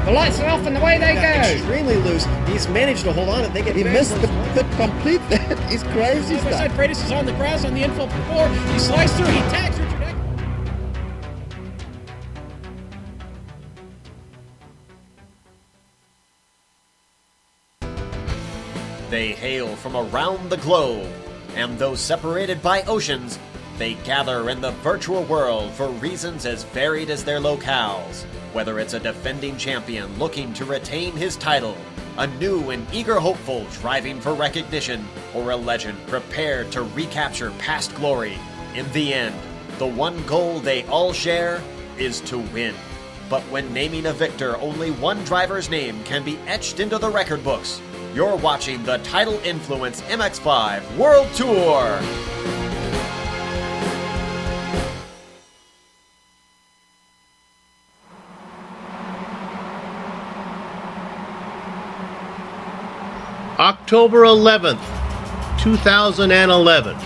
The lights are off and away they go. Extremely loose. He's managed to hold on. I think he missed the complete. He's crazy. As I said, Freitas is on the grass on the infield before. He slides through. He tags Richard Eck. They hail from around the globe, and though separated by oceans, they gather in the virtual world for reasons as varied as their locales. Whether it's a defending champion looking to retain his title, a new and eager hopeful striving for recognition, or a legend prepared to recapture past glory, in the end, the one goal they all share is to win. But when naming a victor, only one driver's name can be etched into the record books. You're watching the Tidal Influence MX-5 World Tour. October 11th, 2011,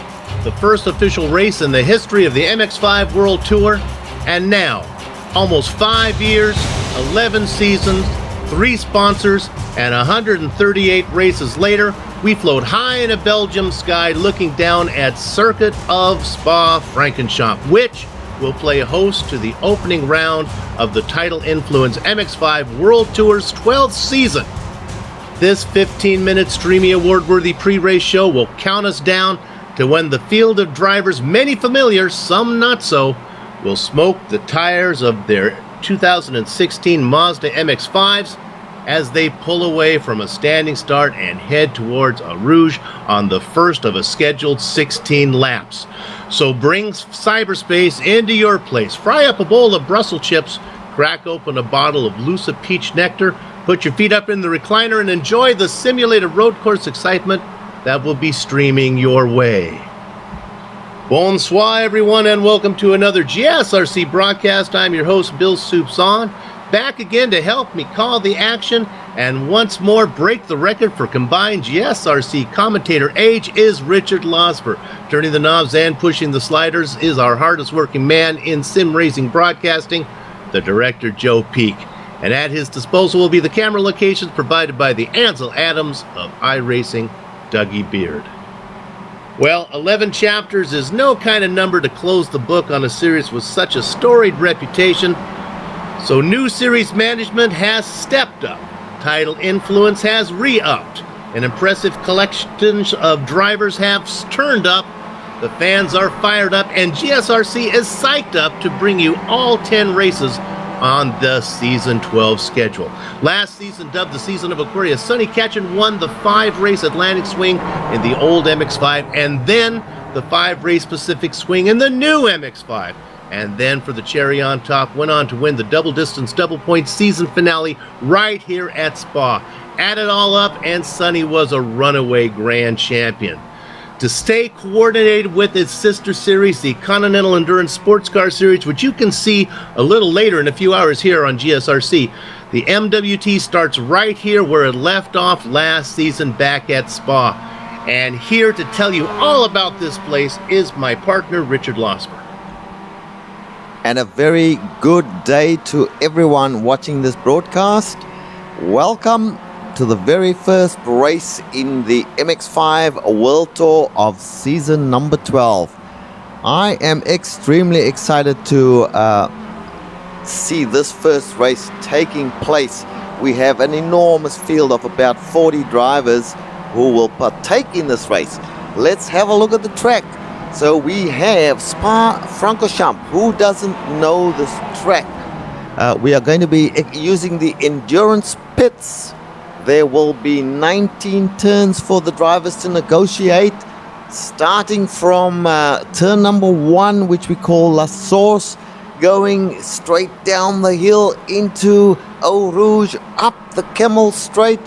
the first official race in the history of the MX-5 World Tour, and now, almost 5 years, 11 seasons, 3 sponsors, and 138 races later, we float high in a Belgium sky looking down at Circuit of Spa-Francorchamps, which will play host to the opening round of the Tidal Influence MX-5 World Tour's 12th season. This 15-minute Streamy Award-worthy pre-race show will count us down to when the field of drivers, many familiar, some not so, will smoke the tires of their 2016 Mazda MX-5s as they pull away from a standing start and head towards Eau Rouge on the first of a scheduled 16 laps. So bring cyberspace into your place, fry up a bowl of Brussels chips, crack open a bottle of Lucid Peach Nectar, put your feet up in the recliner and enjoy the simulated road course excitement that will be streaming your way. Bonsoir, everyone, and welcome to another GSRC broadcast. I'm your host, Bill Soupson, back again to help me call the action and once more break the record for combined GSRC commentator age is Richard Losper. Turning the knobs and pushing the sliders is our hardest working man in sim racing broadcasting, the director Joe Peak. And at his disposal will be the camera locations provided by the Ansel Adams of iRacing, Dougie Beard. Well, 11 chapters is no kind of number to close the book on a series with such a storied reputation. So new series management has stepped up. Tidal Influence has re-upped. An impressive collection of drivers have turned up. The fans are fired up, and GSRC is psyched up to bring you all 10 races on the Season 12 schedule. Last season, dubbed the Season of Aquarius, Sonny Ketchen won the 5-race Atlantic Swing in the old MX-5, and then the 5-race Pacific Swing in the new MX-5. And then for the cherry on top, went on to win the double-distance, double-point season finale right here at Spa. Add it all up, and Sonny was a runaway grand champion. To stay coordinated with its sister series, the Continental Endurance Sports Car Series, which you can see a little later in a few hours here on GSRC. The MWT starts right here where it left off last season back at Spa. And here to tell you all about this place is my partner, Richard Losper. And a very good day to everyone watching this broadcast. Welcome to the very first race in the MX-5 World Tour of season number 12. I am extremely excited to see this first race taking place. We have an enormous field of about 40 drivers who will partake in this race. Let's have a look at the track. So we have Spa-Francorchamps. Who doesn't know this track? We are going to be using the endurance pits. There will be 19 turns for the drivers to negotiate, starting from turn number 1, which we call La Source, going straight down the hill into Eau Rouge, up the Camel Straight,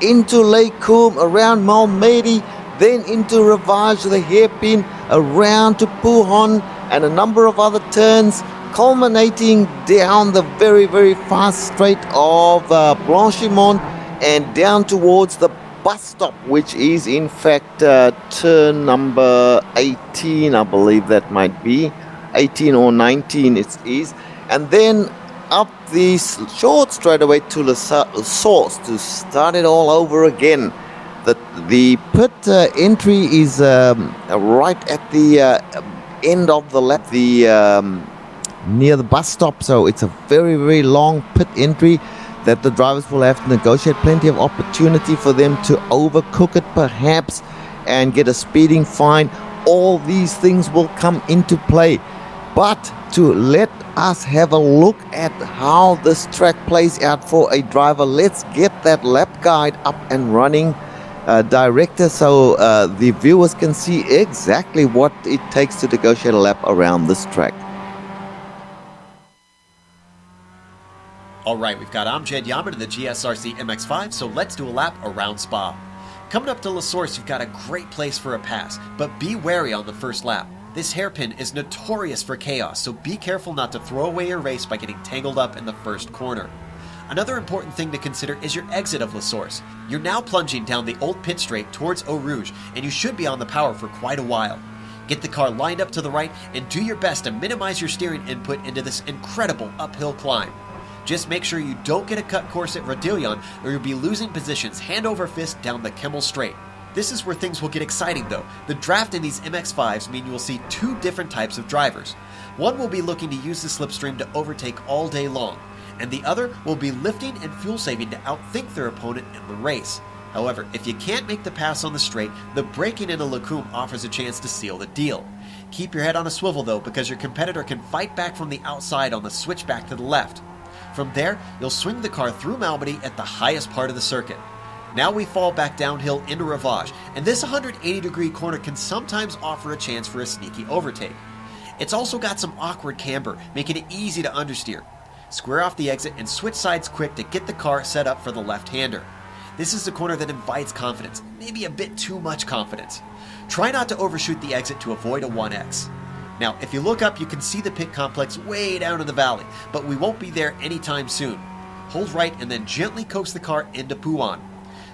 into Lake Coombe, around Malmedy, then into Ravage, the hairpin, around to Pouhon, and a number of other turns, culminating down the very, very fast straight of Blanchimont, and down towards the bus stop, which is in fact turn number 18, I believe that might be 18 or 19 it is. And then up the short straightaway to the source to start it all over again. The pit entry is right at the end of the lap, near the bus stop, so it's a very, very long pit entry that the drivers will have to negotiate. Plenty of opportunity for them to overcook it perhaps and get a speeding fine. All these things will come into play. But to let us have a look at how this track plays out for a driver, let's get that lap guide up and running, director, so the viewers can see exactly what it takes to negotiate a lap around this track. Alright, we've got Amjad Yaman in the GSRC MX-5, so let's do a lap around Spa. Coming up to La Source, you've got a great place for a pass, but be wary on the first lap. This hairpin is notorious for chaos, so be careful not to throw away your race by getting tangled up in the first corner. Another important thing to consider is your exit of La Source. You're now plunging down the old pit straight towards Eau Rouge, and you should be on the power for quite a while. Get the car lined up to the right, and do your best to minimize your steering input into this incredible uphill climb. Just make sure you don't get a cut course at Radillon, or you'll be losing positions hand over fist down the Kemmel Straight. This is where things will get exciting though. The draft in these MX-5s mean you will see two different types of drivers. One will be looking to use the slipstream to overtake all day long, and the other will be lifting and fuel saving to outthink their opponent in the race. However, if you can't make the pass on the straight, the braking in a Lecumbe offers a chance to seal the deal. Keep your head on a swivel though, because your competitor can fight back from the outside on the switchback to the left. From there, you'll swing the car through Malmedy at the highest part of the circuit. Now we fall back downhill into Ravage, and this 180-degree corner can sometimes offer a chance for a sneaky overtake. It's also got some awkward camber, making it easy to understeer. Square off the exit and switch sides quick to get the car set up for the left-hander. This is a corner that invites confidence, maybe a bit too much confidence. Try not to overshoot the exit to avoid a 1X. Now, if you look up, you can see the pit complex way down in the valley, but we won't be there anytime soon. Hold right and then gently coax the car into Pouan.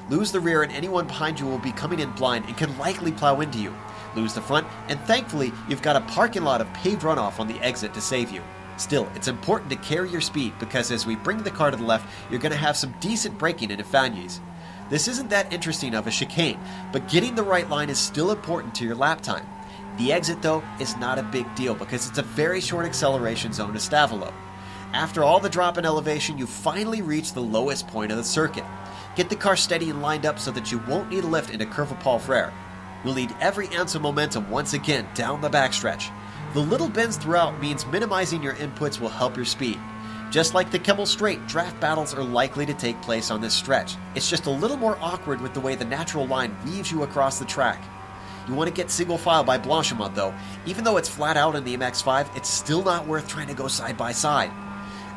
Lose the rear and anyone behind you will be coming in blind and can likely plow into you. Lose the front, and thankfully, you've got a parking lot of paved runoff on the exit to save you. Still, it's important to carry your speed because as we bring the car to the left, you're going to have some decent braking into Fagnes. This isn't that interesting of a chicane, but getting the right line is still important to your lap time. The exit, though, is not a big deal because it's a very short acceleration zone to Stavelot. After all the drop in elevation, you finally reach the lowest point of the circuit. Get the car steady and lined up so that you won't need a lift into Curve of Paul Frere. You'll need every ounce of momentum once again down the backstretch. The little bends throughout means minimizing your inputs will help your speed. Just like the Kemmel Straight, draft battles are likely to take place on this stretch. It's just a little more awkward with the way the natural line weaves you across the track. You want to get single file by Blanchimont though. Even though it's flat out in the MX-5, it's still not worth trying to go side by side.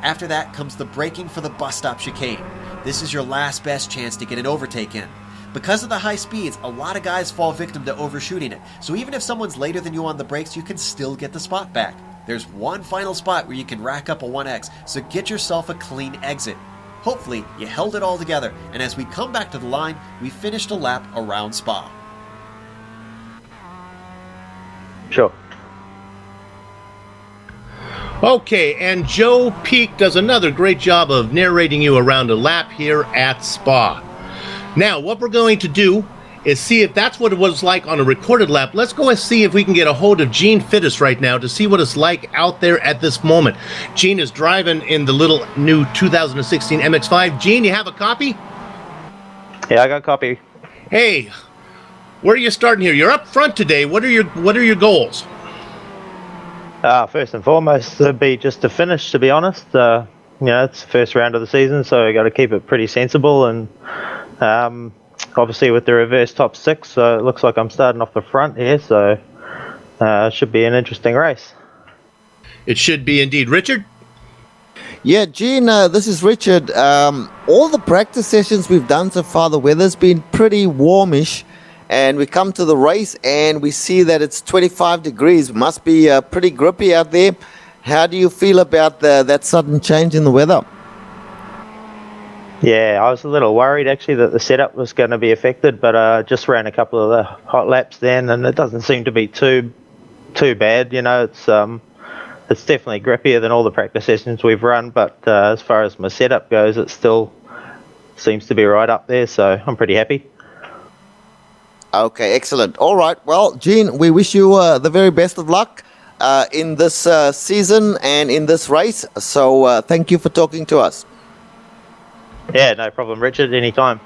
After that comes the braking for the bus stop chicane. This is your last best chance to get an overtake in. Because of the high speeds, a lot of guys fall victim to overshooting it, so even if someone's later than you on the brakes, you can still get the spot back. There's one final spot where you can rack up a 1X, so get yourself a clean exit. Hopefully, you held it all together, and as we come back to the line, we finished a lap around Spa. Sure. Okay, and Joe Peak does another great job of narrating you around a lap here at Spa. Now, what we're going to do is see if that's what it was like on a recorded lap. Let's go and see if we can get a hold of Gene Fittis right now to see what it's like out there at this moment. Gene is driving in the little new 2016 MX-5. Gene, you have a copy? Yeah, I got a copy. Hey, where are you starting here? You're up front today. What are your goals? First and foremost, it'd be just to finish, to be honest. It's the first round of the season, so I got to keep it pretty sensible. And obviously with the reverse top six, so it looks like I'm starting off the front here, so it should be an interesting race. It should be indeed. Richard? Yeah, Gene, this is Richard. All the practice sessions we've done so far, the weather's been pretty warmish. And we come to the race and we see that it's 25 degrees. Must be pretty grippy out there. How do you feel about that sudden change in the weather? Yeah, I was a little worried actually that the setup was going to be affected, but I just ran a couple of the hot laps then, and it doesn't seem to be too bad. It's it's definitely grippier than all the practice sessions we've run, but as far as my setup goes, it still seems to be right up there, so I'm pretty happy. Okay, excellent. All right. Well, Gene, we wish you the very best of luck in this season and in this race. So thank you for talking to us. Yeah, no problem, Richard. Anytime.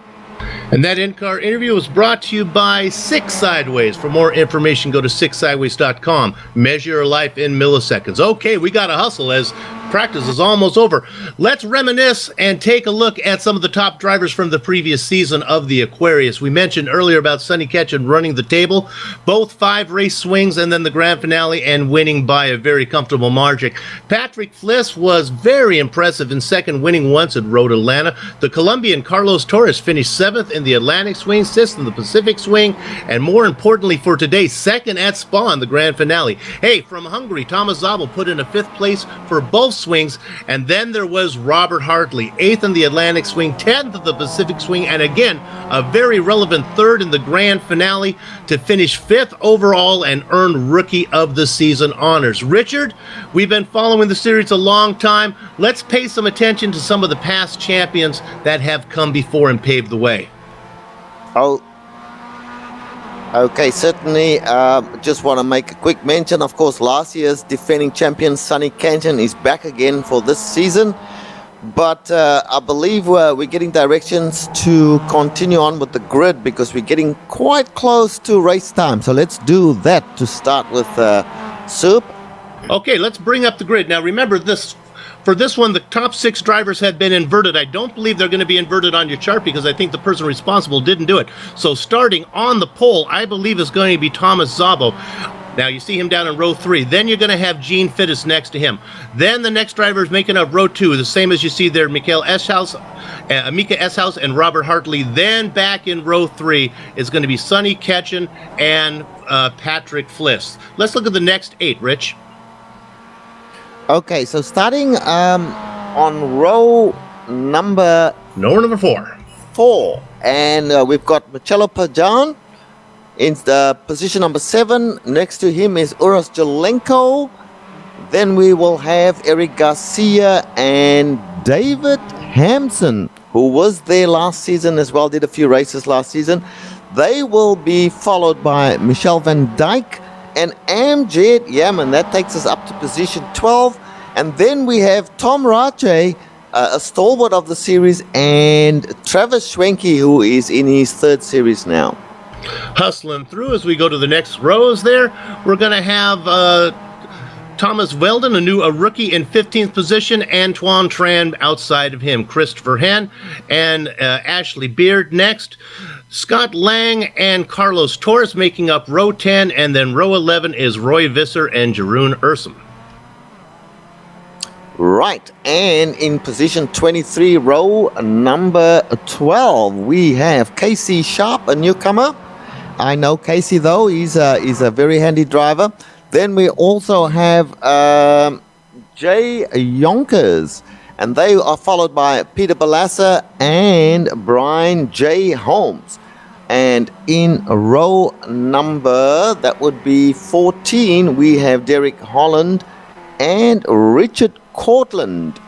And that in-car interview was brought to you by Six Sideways. For more information, go to sixsideways.com. Measure your life in milliseconds. Okay, we got to hustle as practice is almost over. Let's reminisce and take a look at some of the top drivers from the previous season of the Aquarius. We mentioned earlier about Sonny Ketchen running the table, both 5 race swings and then the grand finale, and winning by a very comfortable margin. Patrick Fliss was very impressive in second, winning once at Road Atlanta. The Colombian Carlos Torres finished 7th in the Atlantic swing, 6th in the Pacific swing, and more importantly for today, 2nd at Spa in the grand finale. Hey, from Hungary, Thomas Zabel put in a 5th place for both swings, and then there was Robert Hartley, 8th in the Atlantic swing, 10th in the Pacific swing, and again a very relevant 3rd in the grand finale to finish 5th overall and earn Rookie of the Season honors. Richard, we've been following the series a long time. Let's pay some attention to some of the past champions that have come before and paved the way. Oh, okay, certainly. Just want to make a quick mention. Of course, last year's defending champion Sonny Ketchen is back again for this season. But I believe we're getting directions to continue on with the grid because we're getting quite close to race time. So let's do that to start with Soup. Okay, let's bring up the grid. Now remember this. For this one, the top 6 drivers have been inverted. I don't believe they're going to be inverted on your chart because I think the person responsible didn't do it. So starting on the pole, I believe is going to be Thomas Szabo. Now you see him down in row 3. Then you're going to have Gene Fittis next to him. Then the next driver is making up row 2, the same as you see there, Mika Eshouse and Robert Hartley. Then back in row 3 is going to be Sonny Ketchen and Patrick Fliss. Let's look at the next 8, Rich. Okay, so starting on row number 4, and we've got Marcello Pajan in the position number 7. Next to him is Uros Jelenko. Then we will have Eric Garcia and David Hampson, who was there last season as well, did a few races last season. They will be followed by Michel van Dijk and Amjad Yaman. That takes us up to position 12. And then we have Tom Rache, a stalwart of the series, and Travis Schwenke, who is in his 3rd series now. Hustling through as we go to the next rows there, we're going to have Thomas Weldon, a rookie in 15th position, Antoine Tran outside of him, Christopher Henn and Ashley Beard next. Scott Lang and Carlos Torres making up row 10, and then row 11 is Roy Visser and Jeroen Ursum. Right, and in position 23, row number 12, we have Casey Sharp, a newcomer. I know Casey, though. He's a very handy driver. Then we also have Jay Yonkers, and they are followed by Peter Balassa and Brian J. Holmes. And in row number, that would be 14, we have Derek Holland and Richard Cortland.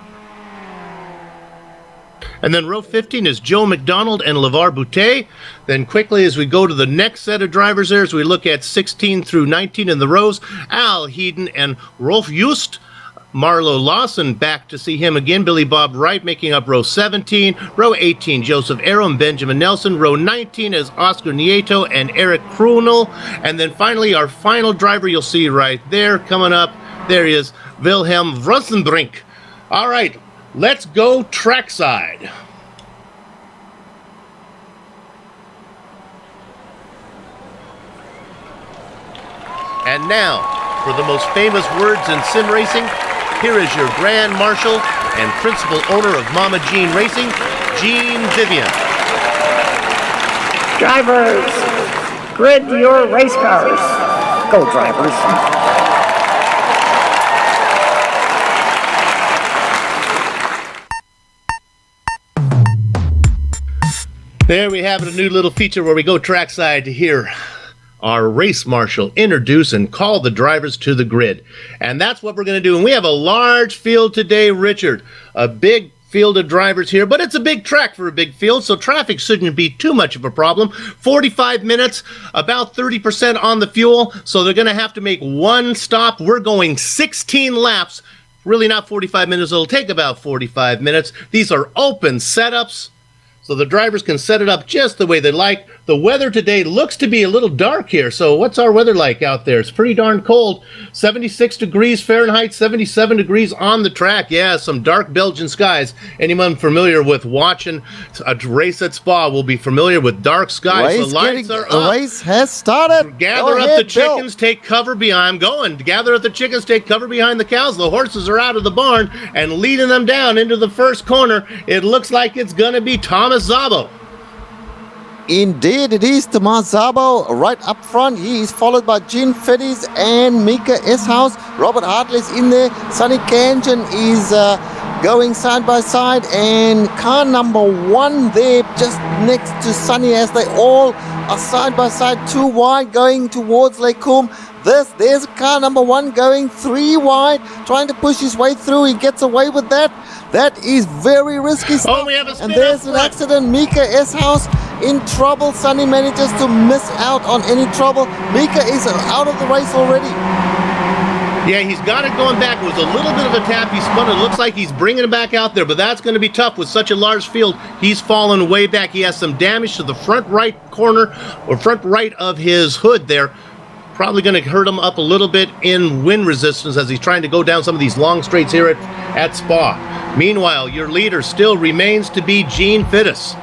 And then row 15 is Joe McDonald and LeVar Boutet. Then quickly as we go to the next set of drivers there, as we look at 16 through 19 in the rows, Al Heaton and Rolf Just. Marlo Lawson, back to see him again. Billy Bob Wright making up row 17. Row 18, Joseph Arrow and Benjamin Nelson. Row 19 is Oscar Nieto and Eric Krunel. And then finally, our final driver you'll see right there coming up. There he is, Wilhelm Rosenbrink. All right, let's go trackside. And now, for the most famous words in sim racing, here is your Grand Marshal and principal owner of Mama Jean Racing, Gene Vivian. Drivers, grid your race cars. Go, drivers. There we have it, a new little feature where we go trackside to hear our race marshal introduce and call the drivers to the grid. And that's what we're going to do. And we have a large field today, Richard. A big field of drivers here, but it's a big track for a big field, so traffic shouldn't be too much of a problem. 45 minutes, about 30% on the fuel, so they're going to have to make one stop. We're going 16 laps. Really not 45 minutes. It'll take about 45 minutes. These are open setups, so the drivers can set it up just the way they like. The weather today looks to be a little dark here. So what's our weather like out there? It's pretty darn cold. 76 degrees Fahrenheit, 77 degrees on the track. Yeah, some dark Belgian skies. Anyone familiar with watching a race at Spa will be familiar with dark skies. The lights are up. The race has started. Gather up the chickens, take cover behind. I'm going. Gather up the chickens, take cover behind the cows. The horses are out of the barn and leading them down into the first corner. It looks like it's going to be Thomas Szabo. Indeed, it is Tomas Szabo right up front. He is followed by Gene Fiddes and Mika Eshouse. Robert Hartley's in there. Sonny Kanjan is going side by side, and car number 1 there just next to Sonny as they all are side by side, 2 wide going towards Lake Coombe. There's car number 1 going 3 wide, trying to push his way through. He gets away with that. That is very risky stuff. Oh, we have a spin. And there's an accident. Mika Eshouse in trouble. Sonny manages to miss out on any trouble. Mika is out of the race already. Yeah, he's got it going back. It was a little bit of a tap. He spun. It looks like he's bringing it back out there, but that's going to be tough with such a large field. He's fallen way back. He has some damage to the front right corner or front right of his hood there. Probably going to hurt him up a little bit in wind resistance as he's trying to go down some of these long straights here at Spa. Meanwhile, your leader still remains to be Gene Fiddes.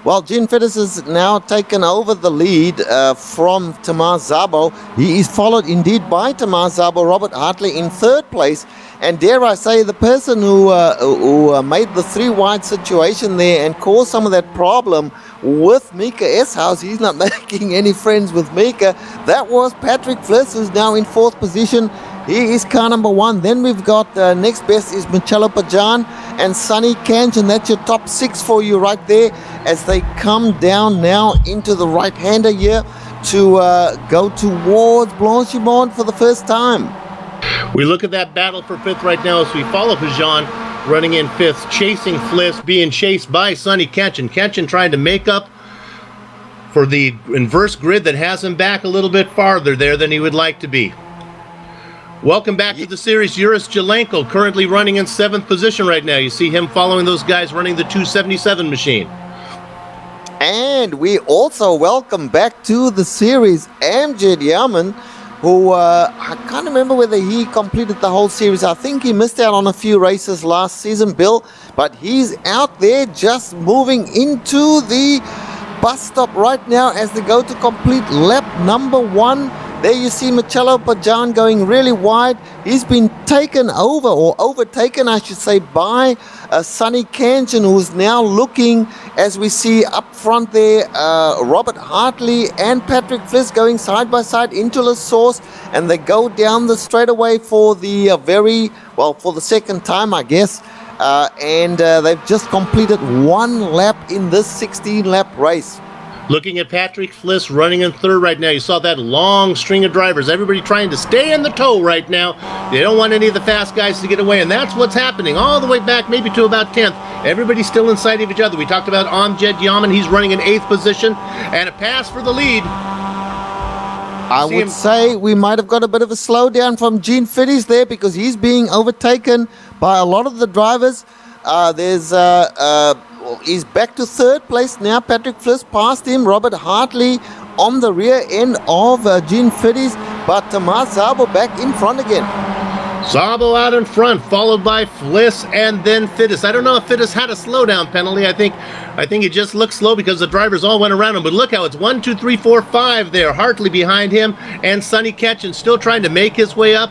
Well, Gene Fiddes has now taken over the lead from Tomas Szabo. He is followed indeed by Tomas Szabo, Robert Hartley in 3rd place. And dare I say, the person who made the 3 wide situation there and caused some of that problem with Mika Eshouse, he's not making any friends with Mika. That was Patrick Fliss, who's now in 4th position. He is car number 1. Then we've got next best is Marcello Pajan and Sonny Kanjan. That's your top 6 for you right there as they come down now into the right-hander here to go towards Blanchimont for the first time. We look at that battle for 5th right now as we follow Pajan running in 5th, chasing Fliss, being chased by Sonny Kanjan. Kanjan trying to make up for the inverse grid that has him back a little bit farther there than he would like to be. Welcome back to the series. Yuris Jelenko currently running in 7th position right now. You see him following those guys running the 277 machine. And we also welcome back to the series Amjad Yaman, who I can't remember whether he completed the whole series. I think he missed out on a few races last season, Bill, but he's out there just moving into the bus stop right now as they go to complete lap number 1. There you see Marcello Pajan going really wide. He's been taken over, or overtaken I should say, by Sonny Kanjan, who's now looking, as we see up front there, Robert Hartley and Patrick Fliss going side by side into the source, and they go down the straightaway for the for the second time I guess, and they've just completed 1 lap in this 16-lap race. Looking at Patrick Fliss running in 3rd right now. You saw that long string of drivers. Everybody trying to stay in the tow right now. They don't want any of the fast guys to get away, and that's what's happening all the way back maybe to about 10th. Everybody's still inside of each other. We talked about Amjad Yaman. He's running in 8th position, and a pass for the lead. I would say we might have got a bit of a slowdown from Gene Fiddes there because he's being overtaken by a lot of the drivers. He's back to 3rd place now. Patrick Fliss passed him. Robert Hartley on the rear end of Gene Fiddes, but Tomas Szabo back in front again. Szabo out in front, followed by Fliss and then Fiddes. I don't know if Fiddes had a slowdown penalty. I think he just looked slow because the drivers all went around him. But look how it's 1, 2, 3, 4, 5 there. Hartley behind him, and Sonny Kanjan still trying to make his way up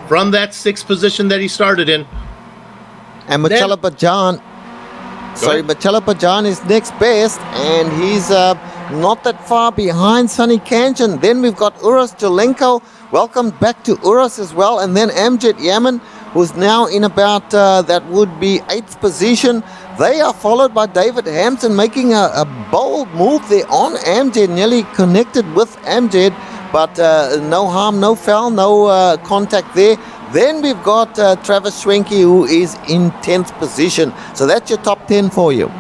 from that 6th position that he started in. And Marcello Pajan. Marcello Pajan is next best, and he's not that far behind Sonny Kanjan. Then we've got Uros Jelenko. Welcome back to Uros as well. And then Amjad Yaman, who's now in about, that would be 8th position. They are followed by David Hampton making a bold move there on Amjad, nearly connected with Amjad, but no harm, no foul, no contact there. Then we've got Travis Schwenke, who is in 10th position. So that's your top 10 for you.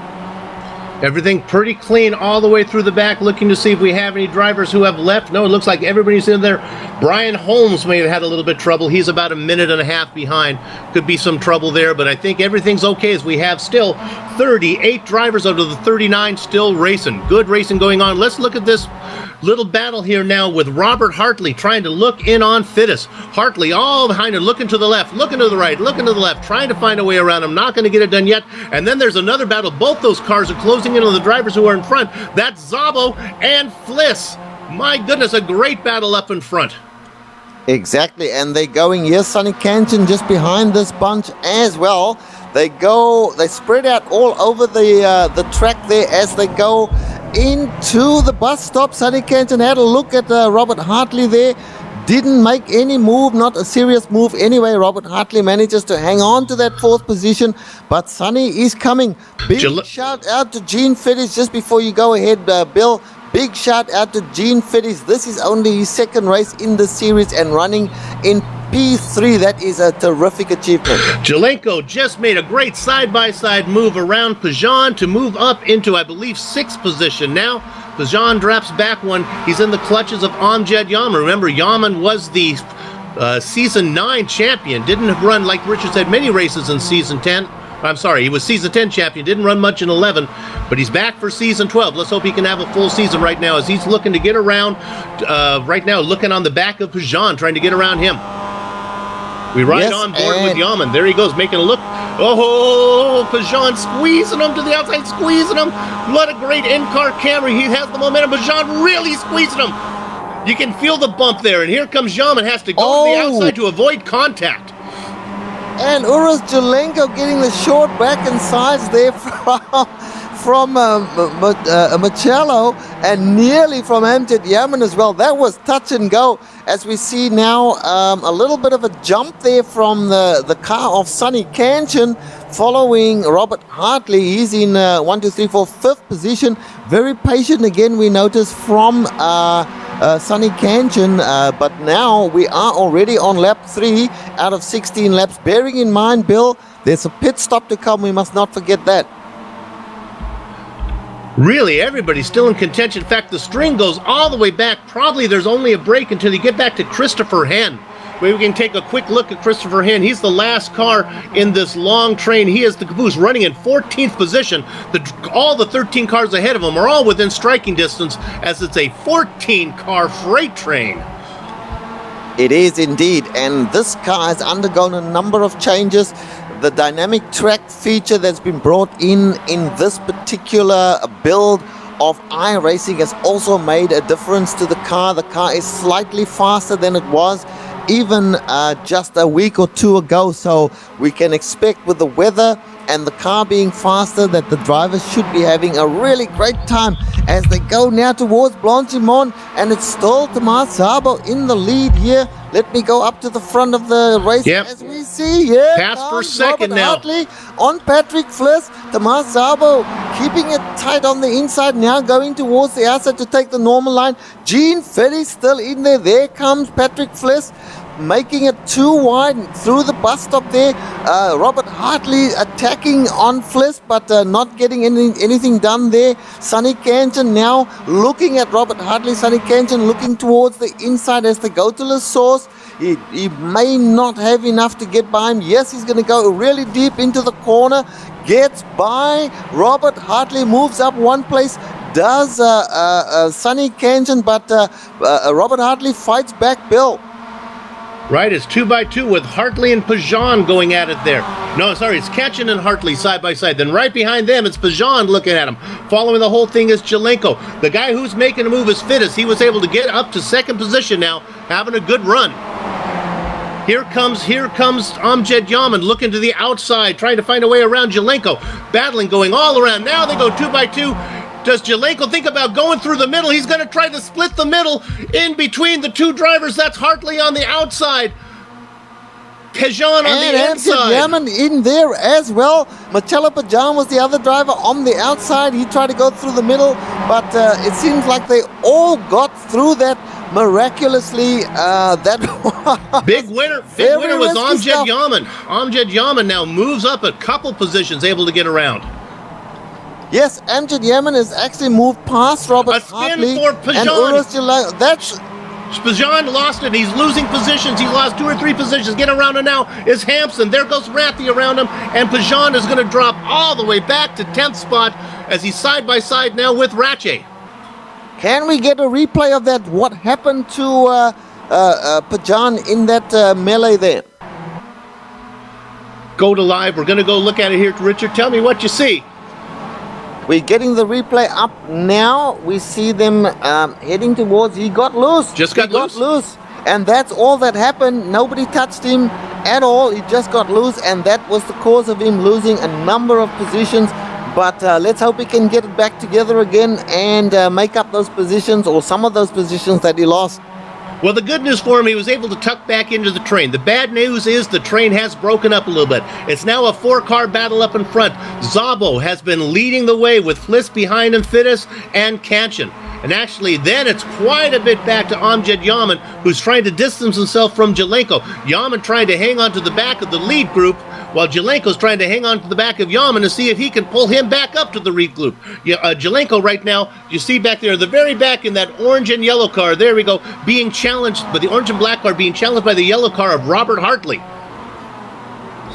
Everything pretty clean all the way through the back, looking to see if we have any drivers who have left. No, it looks like everybody's in there. Brian Holmes may have had a little bit of trouble. He's about a minute and a half behind. Could be some trouble there, but I think everything's okay as we have still 38 drivers out of the 39 still racing. Good racing going on. Let's look at this little battle here now with Robert Hartley trying to look in on Fittis. Hartley all behind him, looking to the left, looking to the right, looking to the left, trying to find a way around him. Not going to get it done yet. And then there's another battle. Both those cars are closing in on the drivers who are in front. That's Szabo and Fliss. My goodness, a great battle up in front. Exactly, and they're going, yes, Sonny Canton just behind this bunch as well. They spread out all over the track there as they go into the bus stop. Sonny Canton had a look at Robert Hartley there. Didn't make any move, not a serious move anyway. Robert Hartley manages to hang on to that 4th position, but Sonny is coming. Big shout out to Gene Fittis just before you go ahead, Bill. Big shout out to Gene Fittis. This is only his 2nd race in the series and running in P3. That is a terrific achievement. Jelenko just made a great side-by-side move around Pajan to move up into, I believe, 6th position now. Pajan drops back one. He's in the clutches of Amjad Yaman. Remember, Yaman was the Season 9 champion. Didn't run, like Richard said, many races in Season 10. I'm sorry, he was Season 10 champion. Didn't run much in 11, but he's back for Season 12. Let's hope he can have a full season right now as he's looking to get around, right now, looking on the back of Pajan, trying to get around him. We ride on board with Yaman. There he goes, making a look. Oh, Pajan squeezing him to the outside, squeezing him. What a great in-car camera. He has the momentum. Pajan really squeezing him. You can feel the bump there, and here comes Yaman. Has to go to the outside to avoid contact. And Uros Jelenko getting the short back and sides there from Machello and nearly from Amjad Yaman as well. That was touch and go. As we see now, a little bit of a jump there from the car of Sonny Canton following Robert Hartley. He's in 1, 2, 3, 4, 5th position. Very patient again, we notice, from Sonny Canton, but now we are already on lap 3 out of 16 laps. Bearing in mind, Bill, there's a pit stop to come. We must not forget that. Really, everybody's still in contention. In fact, the string goes all the way back. Probably there's only a break until you get back to Christopher Henn. Maybe we can take a quick look at Christopher Henn. He's the last car in this long train. He is the caboose, running in 14th position. All the 13 cars ahead of him are all within striking distance, as it's a 14-car freight train. It is indeed, and this car has undergone a number of changes. The dynamic track feature that's been brought in this particular build of iRacing has also made a difference to the car. The car is slightly faster than it was even just a week or two ago, so we can expect with the weather and the car being faster that the drivers should be having a really great time as they go now towards Blanchimont, and it's still Tomas Szabo in the lead here. Let me go up to the front of the race as we see here. Pass for second Robert now. Hartley on Patrick Fliss. Tomas Szabo keeping it tight on the inside now, going towards the outside to take the normal line. Gene Fittis still in there. There comes Patrick Fliss, making it too wide through the bus stop there. Robert Hartley attacking on Fliss, but not getting anything done there. Sonny Canton now looking at Robert Hartley. Sonny Canton looking towards the inside as they go to the source. He may not have enough to get by him. Yes, he's going to go really deep into the corner. Gets by Robert Hartley, moves up one place. Does Sonny Canton, but Robert Hartley fights back, Bill. Right, it's 2x2 with Hartley and Pajan going at it there. No, sorry, it's Canton and Hartley side by side. Then right behind them, it's Pajan looking at him. Following the whole thing is Jelenko. The guy who's making a move is Fittis. He was able to get up to second position now, having a good run. Here comes Amjad Yaman looking to the outside, trying to find a way around Jelenko. Battling, going all around. Now they go 2x2. Does Jelenko think about going through the middle? He's going to try to split the middle in between the two drivers. That's Hartley on the outside. Pejan on and the Amjad inside. Yaman in there as well. Marcello Pajan was the other driver on the outside. He tried to go through the middle, but it seems like they all got through that miraculously. Big winner was Amjad Yaman. Amjad Yaman now moves up a couple positions, able to get around. Yes, Amjad Yaman has actually moved past Robert A spin Hartley for and Pajan. Urus Jalal. That's Pajan lost it. He's losing positions. He lost 2 or 3 positions. Get around him now is Hampson. There goes Rathy around him. And Pajan is going to drop all the way back to 10th spot as he's side by side now with Ratche. Can we get a replay of that? What happened to Pajan in that melee there? Go to live. We're going to go look at it here. Richard, tell me what you see. We're getting the replay up now. We see them heading towards. He got loose. Just got loose. And that's all that happened. Nobody touched him at all. He just got loose, and that was the cause of him losing a number of positions. But let's hope he can get it back together again and make up those positions, or some of those positions that he lost. Well, the good news for him, he was able to tuck back into the train. The bad news is the train has broken up a little bit. It's now a 4-car battle up in front. Szabo has been leading the way with Fliss behind him, Fittis and Kanchan. And actually, then it's quite a bit back to Amjad Yaman, who's trying to distance himself from Jelenko. Yaman trying to hang on to the back of the lead group, while Jelenko's trying to hang on to the back of Yaman to see if he can pull him back up to the lead group. Jelenko right now, you see back there, the very back in that orange and yellow car, there we go, being challenged, but the orange and black car being challenged by the yellow car of Robert Hartley.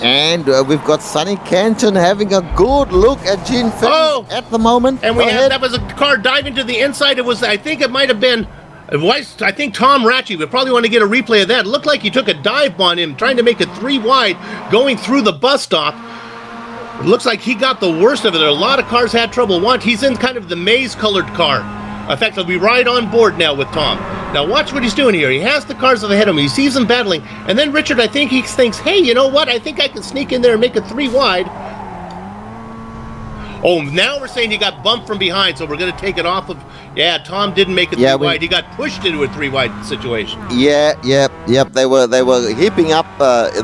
And we've got Sonny Kanchan having a good look at Gene Fittis at the moment. And that was a car diving to the inside. I think it might have been, I think Tom Ratchey. We probably want to get a replay of that. It looked like he took a dive on him, trying to make it 3 wide, going through the bus stop. It looks like he got the worst of it. A lot of cars had trouble. He's in kind of the maize-colored car. In fact, he'll be right on board now with Tom. Now watch what he's doing here. He has the cars ahead of him. He sees them battling. And then Richard, I think he thinks, hey, you know what? I think I can sneak in there and make it 3 wide. Oh, now we're saying he got bumped from behind, so we're going to take it off of... Yeah, Tom didn't make it 3 wide. He got pushed into a 3 wide situation. Yep. They were heaping up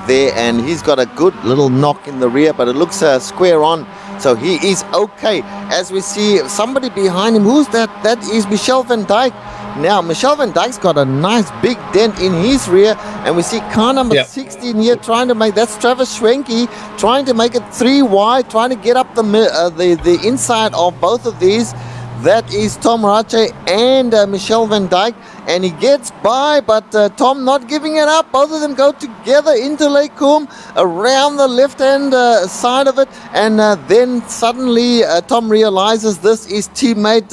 there, and he's got a good little knock in the rear, but it looks square on. So he is okay. As we see somebody behind him, who's that? That is Michel van Dijk. Now, Michel van Dijk's got a nice big dent in his rear, and we see car number 16 here trying to make, that's Travis Schwenke, trying to make it 3 wide, trying to get up the inside of both of these. That is Tom Ratche and Michel van Dijk, and he gets by, but Tom not giving it up. Both of them go together into Lake Coombe around the left-hand side of it, and then suddenly Tom realizes this is teammate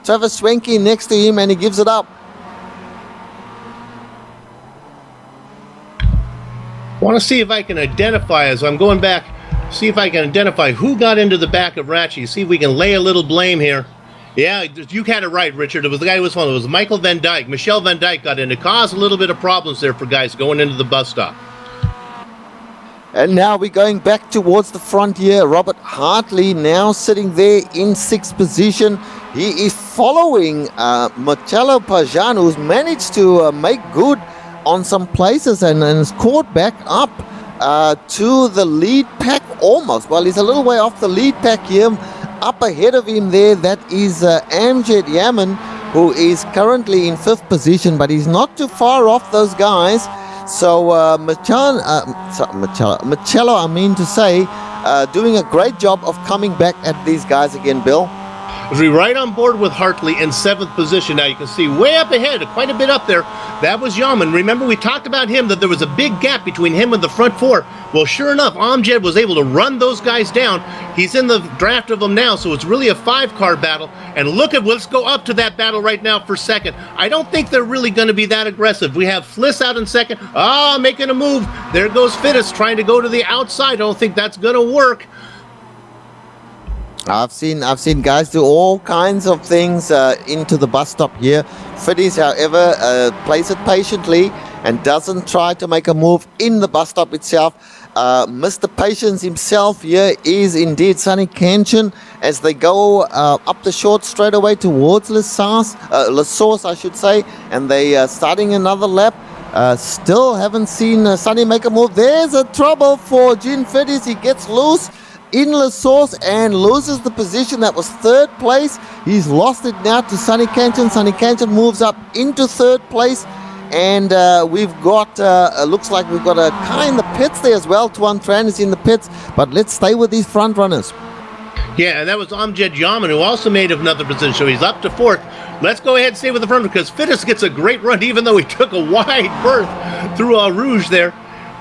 Travis Schwenke next to him, and he gives it up. I want to see if I can identify, as I'm going back, see if I can identify who got into the back of Ratchey, see if we can lay a little blame here. Yeah, you had it right, Richard. It was the guy who was one. It was Michael van Dijk. Michel van Dijk got in. It caused a little bit of problems there for guys going into the bus stop. And now we're going back towards the front here. Robert Hartley now sitting there in 6th position. He is following Marcello Pajan, who's managed to make good on some places and is caught back up to the lead pack almost. Well, he's a little way off the lead pack here. Up ahead of him there, that is Amjad Yaman, who is currently in 5th position, but he's not too far off those guys. So Marcello, I mean to say, doing a great job of coming back at these guys again, Bill. We're right on board with Hartley in 7th position. Now you can see way up ahead, quite a bit up there. That was Yaman. Remember, we talked about him, that there was a big gap between him and the front 4. Well, sure enough, Amjad was able to run those guys down. He's in the draft of them now, so it's really a 5-car battle. And look at, let's go up to that battle right now for 2nd. I don't think they're really going to be that aggressive. We have Fliss out in 2nd. Making a move. There goes Fittis trying to go to the outside. I don't think that's going to work. I've seen guys do all kinds of things into the bus stop here. Fittis, however, plays it patiently and doesn't try to make a move in the bus stop itself. Mr. Patience himself here is indeed Sonny Kanchan as they go up the short straightaway towards La Source, I should say, and they are starting another lap. Still haven't seen Sonny make a move. There's a trouble for Gene Fiddies. He gets loose in La Source and loses the position. That was third place. He's lost it now to Sonny Kanchan. Sonny Kanchan moves up into third place. And we've got, looks like we've got a car in the pits there as well. Tuan Tran is in the pits. But let's stay with these front runners. Yeah, and that was Amjad Yaman, who also made another position. So he's up to fourth. Let's go ahead and stay with the front because Fittis gets a great run, even though he took a wide berth through Rouge there.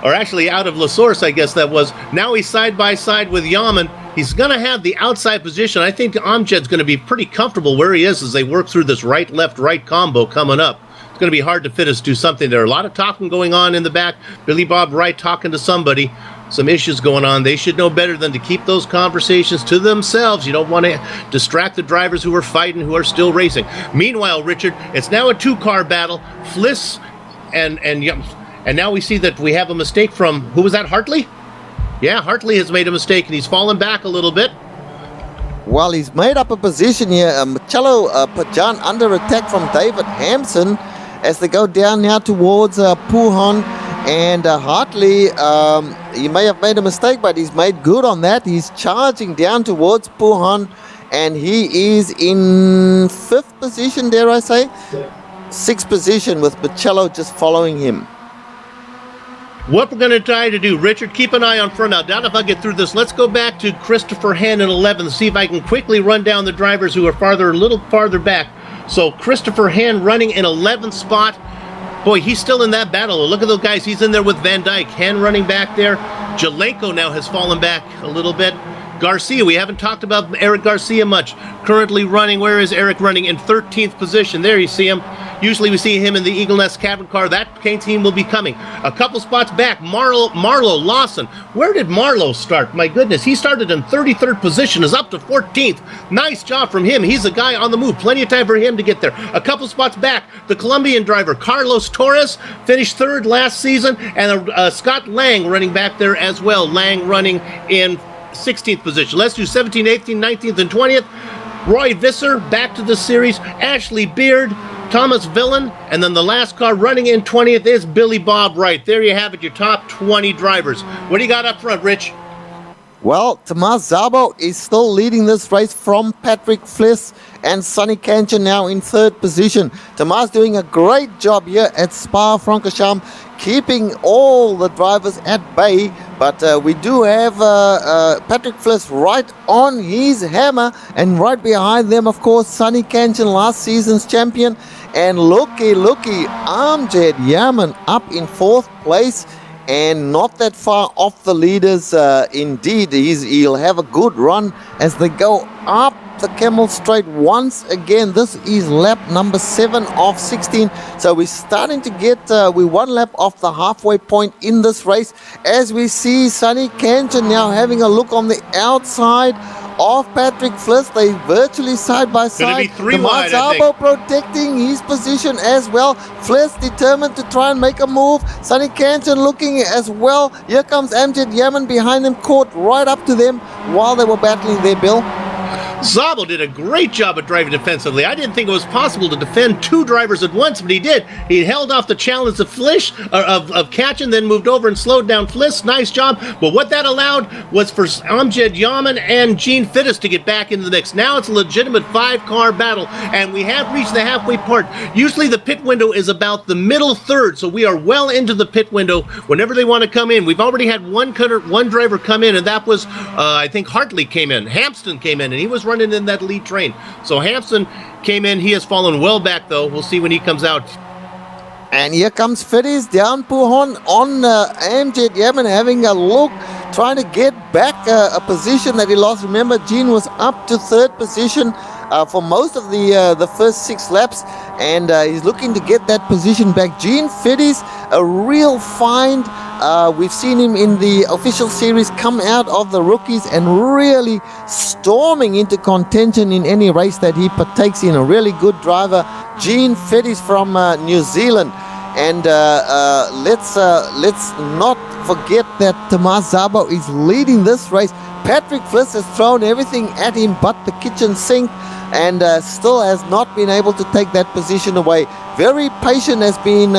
Or actually out of La Source, I guess that was. Now he's side by side with Yaman. He's going to have the outside position. I think Amjad's going to be pretty comfortable where he is as they work through this right, left, right combo coming up. It's going to be hard to Fittis do something there. A lot of talking going on in the back. Billy Bob Wright talking to somebody. Some issues going on. They should know better than to keep those conversations to themselves. You don't want to distract the drivers who are fighting, who are still racing. Meanwhile, Richard, it's now a two-car battle. Fliss and now we see that we have a mistake from, who was that, Hartley? Yeah, Hartley has made a mistake, and he's fallen back a little bit. Well, he's made up a position here. Marcello Pajan under attack from David Hampson as they go down now towards Puhan. And Hartley, he may have made a mistake, but he's made good on that. He's charging down towards Puhan, and he is in fifth position, dare I say? Sixth position with Marcello just following him. What we're going to try to do, Richard, keep an eye on front now. Down if I get through this. Let's go back to Christopher Hen in 11th, see if I can quickly run down the drivers who are a little farther back. So Christopher Hen running in 11th spot. Boy, he's still in that battle. Look at those guys. He's in there with Van Dyke. Hen running back there. Jelenko now has fallen back a little bit. Garcia, we haven't talked about Eric Garcia much. Currently running, where is Eric running? In 13th position. There you see him. Usually we see him in the Eagle Nest Cavern car. That team will be coming. A couple spots back, Marlo Lawson. Where did Marlo start? My goodness, he started in 33rd position, is up to 14th. Nice job from him. He's a guy on the move. Plenty of time for him to get there. A couple spots back, the Colombian driver, Carlos Torres, finished third last season, and Scott Lang running back there as well. Lang running in 16th position. Let's do 17th, 18th, 19th, and 20th. Roy Visser back to the series. Ashley Beard, Thomas Villan, and then the last car running in 20th is Billy Bob Wright. There you have it, your top 20 drivers. What do you got up front, Rich? Well, Tomas Szabo is still leading this race from Patrick Fliss and Sonny Kanchan now in third position. Tomas doing a great job here at Spa-Francorchamps, keeping all the drivers at bay. But we do have Patrick Fliss right on his hammer, and right behind them, of course, Sonny Kanchan, last season's champion. And looky, Amjad Yaman up in fourth place. And not that far off the leaders. Indeed, he'll have a good run as they go up the Camel Straight once again. This is lap number 7 of 16. So we're starting to get, we're one lap off the halfway point in this race. As we see Sonny Kanchan now having a look on the outside of Patrick Fliss. They virtually side by side. Tomas Szabo protecting his position as well. Fliss determined to try and make a move. Sonny Kanchan looking as well. Here comes Amjad Yaman behind them, caught right up to them while they were battling there, Bill. Szabo did a great job at driving defensively. I didn't think it was possible to defend two drivers at once, but he did. He held off the challenge of Kanchan, then moved over and slowed down Fliss. Nice job. But what that allowed was for Amjad Yaman and Gene Fittis to get back into the mix. Now it's a legitimate 5-car battle, and we have reached the halfway part. Usually the pit window is about the middle third, so we are well into the pit window whenever they want to come in. We've already had one driver come in, and that was, I think Hartley came in. Hampston came in, and he was running in that lead train. So Hampson came in. He has fallen well back, though. We'll see when he comes out. And here comes Fiddies down Puhon on Amjad Yaman having a look, trying to get back a position that he lost. Remember, Gene was up to third position for most of the first 6 laps, and he's looking to get that position back. Gene Fiddies, a real find. We've seen him in the official series come out of the rookies and really storming into contention in any race that he partakes in. A really good driver, Gene Fiddies from New Zealand. And let's not forget that Tomas Szabo is leading this race. Patrick Fliss has thrown everything at him but the kitchen sink. and still has not been able to take that position away. Very patient has been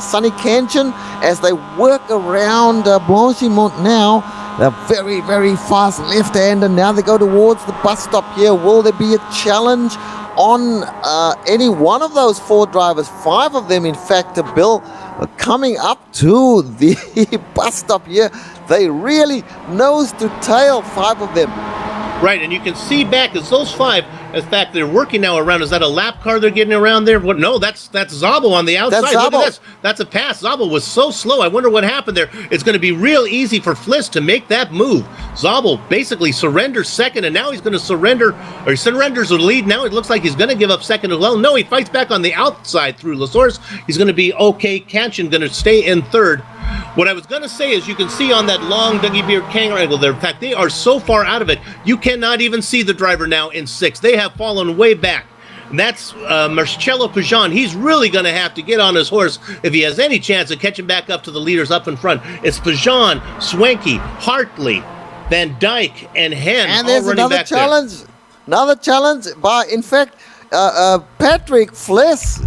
Sonny Kanchan as they work around Blanchimont now. They're very, very fast left-hander. Now they go towards the bus stop here. Will there be a challenge on any one of those 4 drivers? 5 of them, in fact, Bill, coming up to the bus stop here. They really nose to tail, 5 of them. Right, and you can see back as those 5, in fact, they're working now around. Is that a lap car they're getting around there? What? No, that's Zabel on the outside. That's Look Zabel. at this. That's a pass. Zabel was so slow. I wonder what happened there. It's going to be real easy for Fliss to make that move. Zabel basically surrenders second, and now he's going to surrender, or he surrenders the lead. Now it looks like he's going to give up second as well. No, he fights back on the outside through Lasource. He's going to be okay. Kanchan going to stay in third. What I was going to say is you can see on that long Dougie Beard Kangaroo angle there, in fact, they are so far out of it, you cannot even see the driver now in 6th. They have fallen way back. And that's Marcello Pajan. He's really going to have to get on his horse if he has any chance of catching back up to the leaders up in front. It's Pajan, Swanky, Hartley, Van Dyke, and Hen And all there's running another back challenge. there. Another challenge by, in fact, Patrick Fliss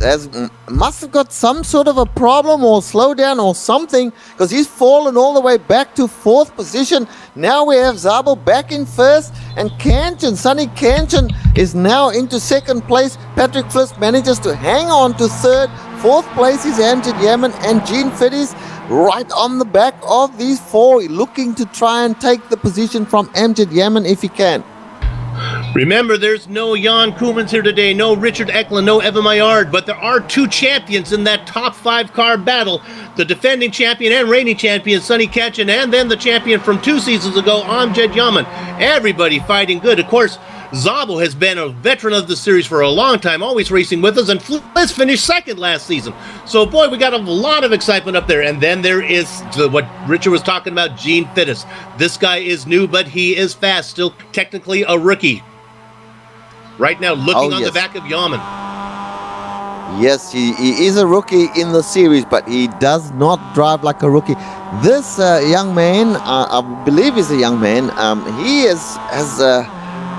must have got some sort of a problem or slowdown or something, because he's fallen all the way back to 4th position. Now we have Zabel back in 1st, and Kanchan, Sonny Kanchan, is now into 2nd place. Patrick Fliss manages to hang on to 3rd. 4th place is Amjad Yaman and Gene Fiddies right on the back of these 4, looking to try and take the position from Amjad Yaman if he can. Remember, there's no Jan Koemans here today, no Richard Eklund, no Evan Maillard, but there are 2 champions in that top 5 car battle. The defending champion and reigning champion, Sonny Kanchan, and then the champion from 2 seasons ago, Amjad Yaman. Everybody fighting good. Of course, Zabel has been a veteran of the series for a long time, always racing with us, and Fliss finished 2nd last season. So, boy, we got a lot of excitement up there. And then there is what Richard was talking about, Gene Fiddies. This guy is new, but he is fast, still technically a rookie. Right now, looking on the back of Yaman. Yes, he is a rookie in the series, but he does not drive like a rookie. This young man, I believe he's a young man,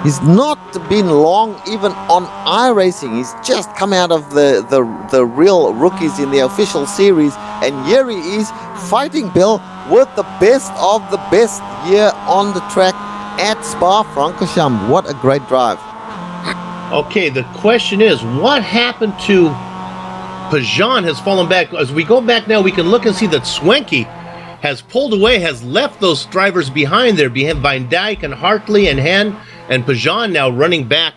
he's not been long even on iRacing. He's just come out of the real rookies in the official series, and here he is fighting Bill with the best of the best here on the track at Spa-Francorchamps. What a great drive. Okay, the question is, what happened to Pajan has fallen back? As we go back now, we can look and see that Swanky has pulled away, has left those drivers behind there, behind Van Dyke and Hartley and Hen, and Pajan now running back,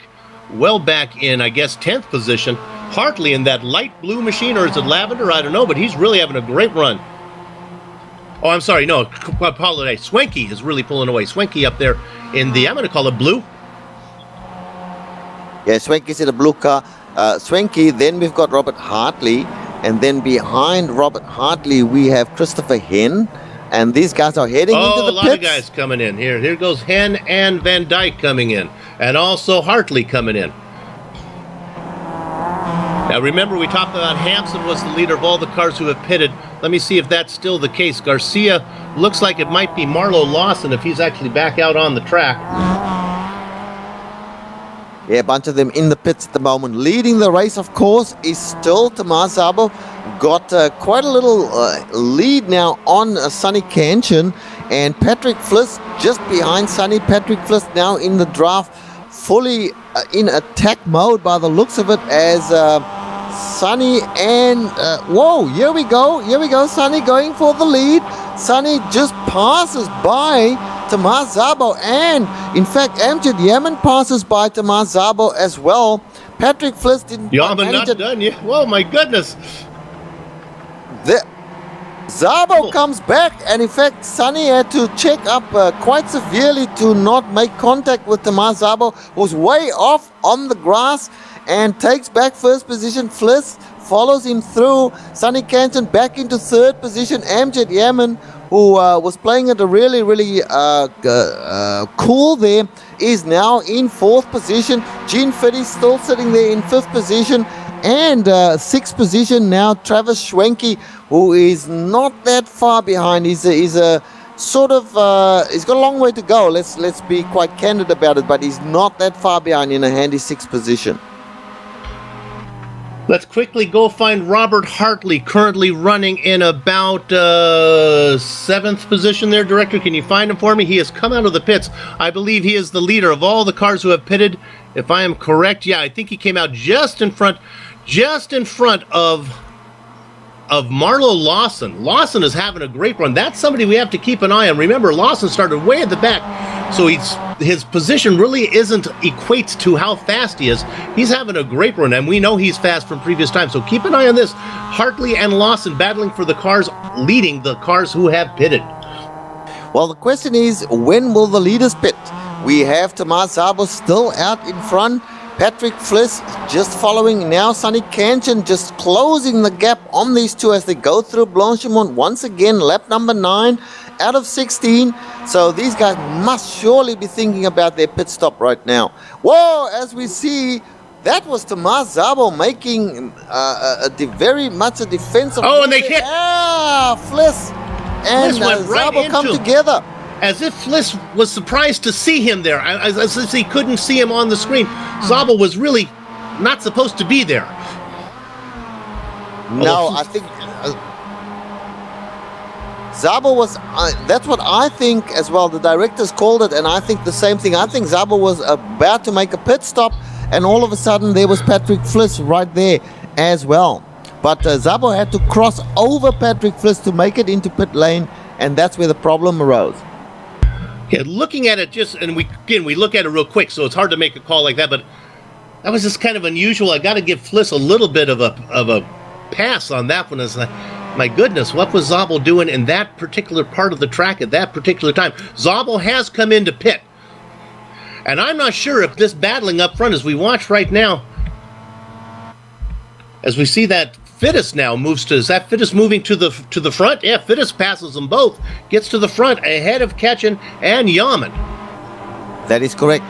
well back in, I guess, 10th position. Hartley in that light blue machine, or is it lavender? I don't know, but he's really having a great run. Oh, I'm sorry, no, apologize. Swanky is really pulling away. Swanky up there in the, I'm going to call it blue. Yeah, Swanky's in a blue car. Swanky, then we've got Robert Hartley, and then behind Robert Hartley we have Christopher Hen, and these guys are heading into the a lot pits. of guys coming in here. Here goes Hen and Van Dyke coming in, and also Hartley coming in. Now remember, we talked about Hampson was the leader of all the cars who have pitted. Let me see if that's still the case. Garcia looks like it might be Marlo Lawson if he's actually back out on the track. Yeah, a bunch of them in the pits at the moment. Leading the race, of course, is still Tomas Zabel. Got quite a little lead now on Sonny Kanchan, and Patrick Fliss just behind Sonny. Patrick Fliss now in the draft, fully in attack mode by the looks of it, as Sonny and whoa, here we go, Sonny going for the lead. Sonny just passes by Tomas Zabel, and in fact Amjad Yaman passes by Tomas Zabel as well. Patrick Fliss didn't Yaman not done yet. Whoa, my goodness. Zabel comes back, and in fact Sonny had to check up quite severely to not make contact with Tomas Zabel, who's way off on the grass, and takes back first position. Fliss follows him through. Sonny Kanchan back into third position. Amjad Yaman, who was playing at a really cool there, is now in fourth position. Gene Fiddies still sitting there in fifth position. And sixth position now, Travis Schwenke, who is not that far behind. He's sort of, he's got a long way to go. Let's be quite candid about it, but he's not that far behind in a handy 6th position. Let's quickly go find Robert Hartley, currently running in about 7th position there. Director, can you find him for me? He has come out of the pits. I believe he is the leader of all the cars who have pitted. If I am correct, yeah, I think he came out just in front of Marlo Lawson. Lawson is having a great run. That's somebody we have to keep an eye on. Remember, Lawson started way at the back, so his position really equates to how fast he is. He's having a great run, and we know he's fast from previous times, so keep an eye on this. Hartley and Lawson battling for the cars, leading the cars who have pitted. Well, the question is, when will the leaders pit? We have Tomas Szabo still out in front. Patrick Fliss just following now. Spa-Francorchamps just closing the gap on these two as they go through Blanchimont once again. Lap number 9 out of 16. So these guys must surely be thinking about their pit stop right now. Whoa, as we see, that was Tomas Szabo making very much a defensive. Oh, and they hit. Fliss and Szabo come together. As if Fliss was surprised to see him there, as if he couldn't see him on the screen. Szabo was really not supposed to be there. No, I think Szabo was, that's what I think as well. The directors called it, and I think the same thing. I think Szabo was about to make a pit stop, and all of a sudden there was Patrick Fliss right there as well. But Szabo had to cross over Patrick Fliss to make it into pit lane, and that's where the problem arose. Yeah, looking at it we look at it real quick, so it's hard to make a call like that, but that was just kind of unusual. I got to give Fliss a little bit of a pass on that one. It's like, my goodness, what was Szabo doing in that particular part of the track at that particular time? Szabo has come into pit, and I'm not sure if this battling up front, as we watch right now, as we see that Fittis now moves to, is that Fittis moving to the front? Yeah, Fittis passes them both, gets to the front ahead of Ketchen and Yaman. That is correct.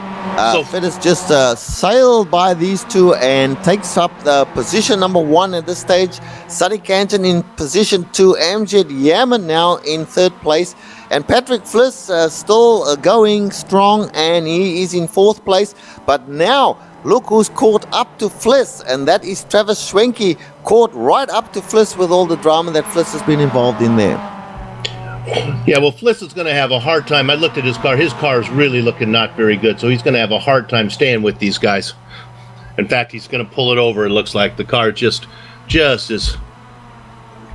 So Fittis just sailed by these two and takes up the position number 1 at this stage. Spa-Francorchamps in position 2. Amjad Yaman now in 3rd place. And Patrick Fliss still going strong, and he is in 4th place. But now, look who's caught up to Fliss, and that is Travis Schwenke, caught right up to Fliss with all the drama that Fliss has been involved in there. Yeah, well, Fliss is going to have a hard time. I looked at his car. His car is really looking not very good, so he's going to have a hard time staying with these guys. In fact, he's going to pull it over. It looks like the car just is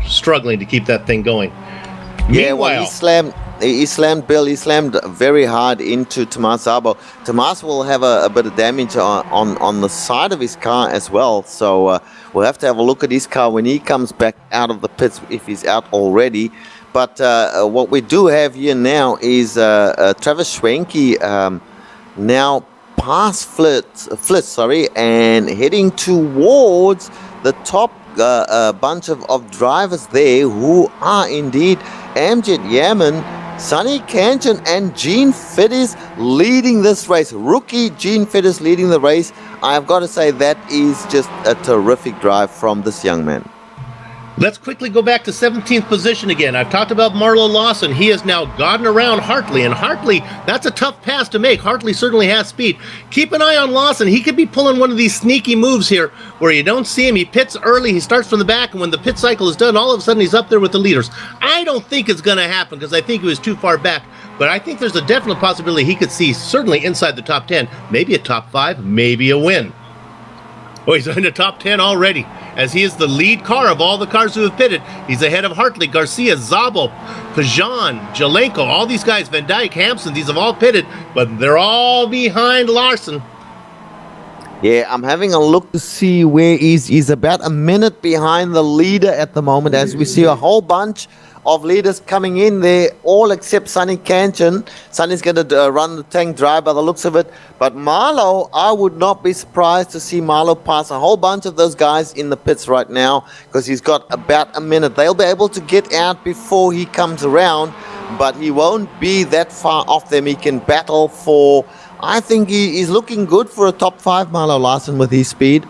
struggling to keep that thing going. Yeah, well, he slammed Bill. He slammed very hard into Tomas Szabo. Tomas will have a bit of damage on the side of his car as well. So we'll have to have a look at his car when he comes back out of the pits, if he's out already. But what we do have here now is Travis Schwenke now past Fliss, and heading towards the top bunch of drivers there, who are indeed Amjad Yaman, Spa-Francorchamps, and Gene Fittis leading this race. Rookie Gene Fittis leading the race. I have got to say that is just a terrific drive from this young man. Let's quickly go back to 17th position again. I've talked about Marlo Lawson. He has now gotten around Hartley, and Hartley, that's a tough pass to make. Hartley certainly has speed. Keep an eye on Lawson. He could be pulling one of these sneaky moves here where you don't see him. He pits early, he starts from the back, and when the pit cycle is done, all of a sudden he's up there with the leaders. I don't think it's going to happen because I think he was too far back, but I think there's a definite possibility he could see certainly inside the top 10, maybe a top 5, maybe a win. Oh, he's in the top 10 already, as he is the lead car of all the cars who have pitted. He's ahead of Hartley, Garcia, Szabo, Pajan, Jelenko, all these guys, Van Dyke, Hampson, these have all pitted, but they're all behind Larson. Yeah, I'm having a look to see where he's about a minute behind the leader at the moment, as we see a whole bunch of leaders coming in there, all except Spa-Francorchamps. Sonny's going to run the tank dry by the looks of it. But Marlo, I would not be surprised to see Marlo pass a whole bunch of those guys in the pits right now, because he's got about a minute. They'll be able to get out before he comes around, but he won't be that far off them. He can battle for, I think he is looking good for a top 5, Marlo Larson, with his speed.